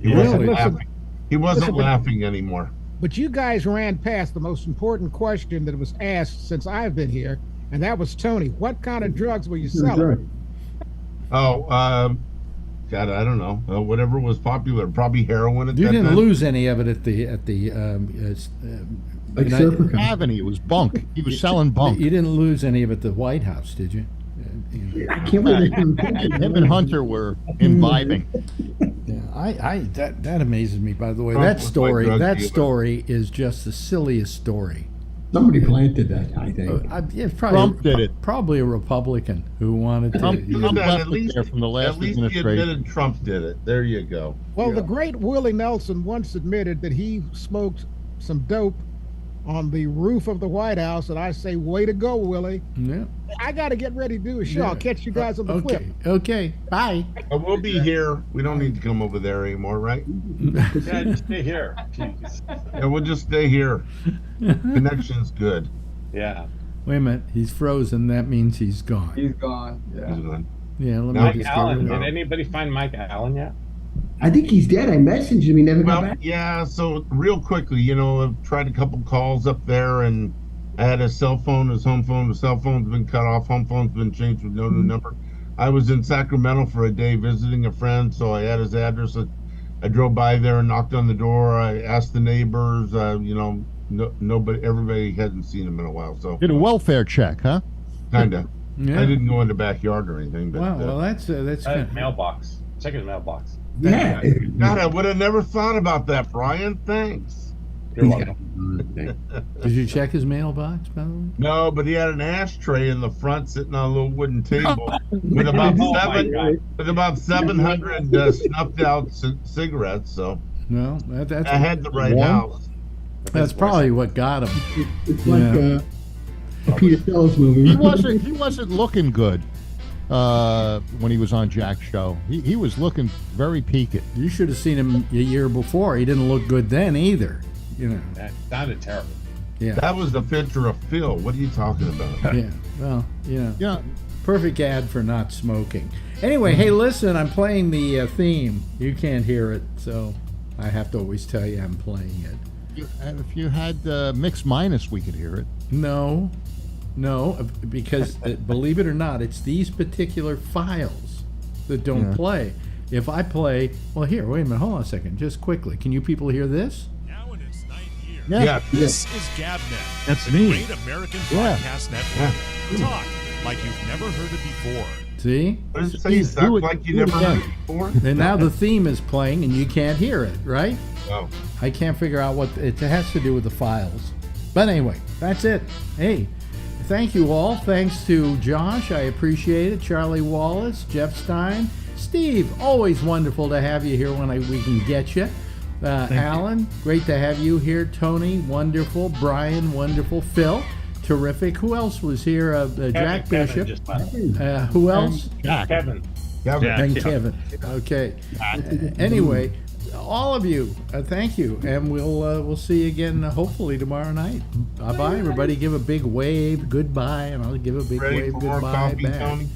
He wasn't laughing. He wasn't laughing anymore. But you guys ran past the most important question that was asked since I've been here, and that was, Tony, what kind of drugs were you selling? Oh, God, I don't know. Whatever was popular, probably heroin at that time. You didn't lose any of it at the Avenue. It was bunk. He was selling bunk. You didn't lose any of it at the White House, did you? I can't believe him and Hunter were imbibing. Yeah, that amazes me. By the way, Trump that story is just the silliest story. Somebody planted that, I think. Trump did it. Probably a Republican who wanted to. At least he admitted Trump did it. There you go. Well, the great Willie Nelson once admitted that he smoked some dope on the roof of the White House, and I say, way to go, Willie. Yeah. I got to get ready to do a show. I'll catch you guys on the flip. Okay. Bye. We'll be here. We don't need to come over there anymore, right? Yeah, just stay here. Jeez. Yeah, we'll just stay here. Connection's good. Yeah. Wait a minute. He's frozen. That means he's gone. He's gone. Yeah. He's gone. Yeah. Mike Allen. Did anybody find Mike Allen yet? I think he's dead. I messaged him. He never got back. Yeah, so real quickly, I've tried a couple calls up there, and I had his cell phone, his home phone. The cell phone's been cut off. Home phone's been changed with no new number. I was in Sacramento for a day visiting a friend, so I had his address. I drove by there and knocked on the door. I asked the neighbors. Nobody, everybody hadn't seen him in a while. So did a welfare check, huh? Kinda. Yeah. I didn't go in the backyard or anything. But, well, that's mailbox. Check his mailbox. Yeah. God, I would have never thought about that, Brian. Thanks. You're welcome. Did you check his mailbox, by the way? No, but he had an ashtray in the front, sitting on a little wooden table with about 700 snuffed out cigarettes. So no, that's I had the right house. That's probably what got him. It's like a Peter Sellers movie. He wasn't looking good when he was on Jack's show. He was looking very peaked. You should have seen him a year before. He didn't look good then either. That sounded terrible. Yeah. That was the picture of Phil. What are you talking about? Yeah. Well, yeah. Perfect ad for not smoking. Anyway, hey, listen, I'm playing the theme. You can't hear it, so I have to always tell you I'm playing it. If you had mix minus, we could hear it. No, because believe it or not, it's these particular files that don't play. If I play, well, here, wait a minute, hold on a second, just quickly. Can you people hear this? Now in its 9th year. Yeah. This is GabNet. That's the me. Great American Broadcast Network. Talk like you've never heard it before. See? What does it say? Suck like you never heard it before? And now the theme is playing and you can't hear it, right? Oh. I can't figure out what it has to do with the files. But anyway, that's it. Hey, thank you all. Thanks to Josh. I appreciate it. Charlie Wallace, Jeff Stein, Steve. Always wonderful to have you here when we can get you. Alan, great to have you here. Tony, wonderful. Brian, wonderful. Phil, terrific. Who else was here? Jack Bishop. Who else? Kevin. And Kevin. Okay. Anyway, all of you, thank you, and we'll see you again hopefully tomorrow night. Bye, everybody. Give a big wave goodbye, and I'll give a big Ready wave for more goodbye coffee, back. Tony?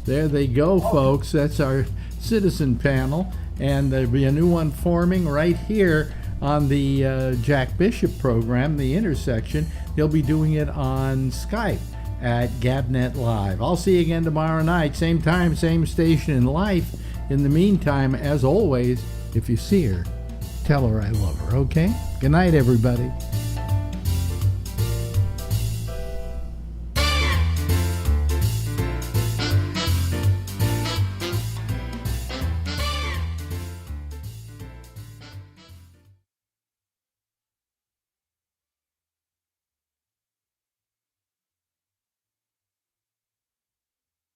There they go, folks. That's our citizen panel, and there'll be a new one forming right here on the Jack Bishop program, The Intersection. They'll be doing it on Skype at Gabnet Live. I'll see you again tomorrow night, same time, same station in life. In the meantime, as always, if you see her, tell her I love her, okay? Good night, everybody.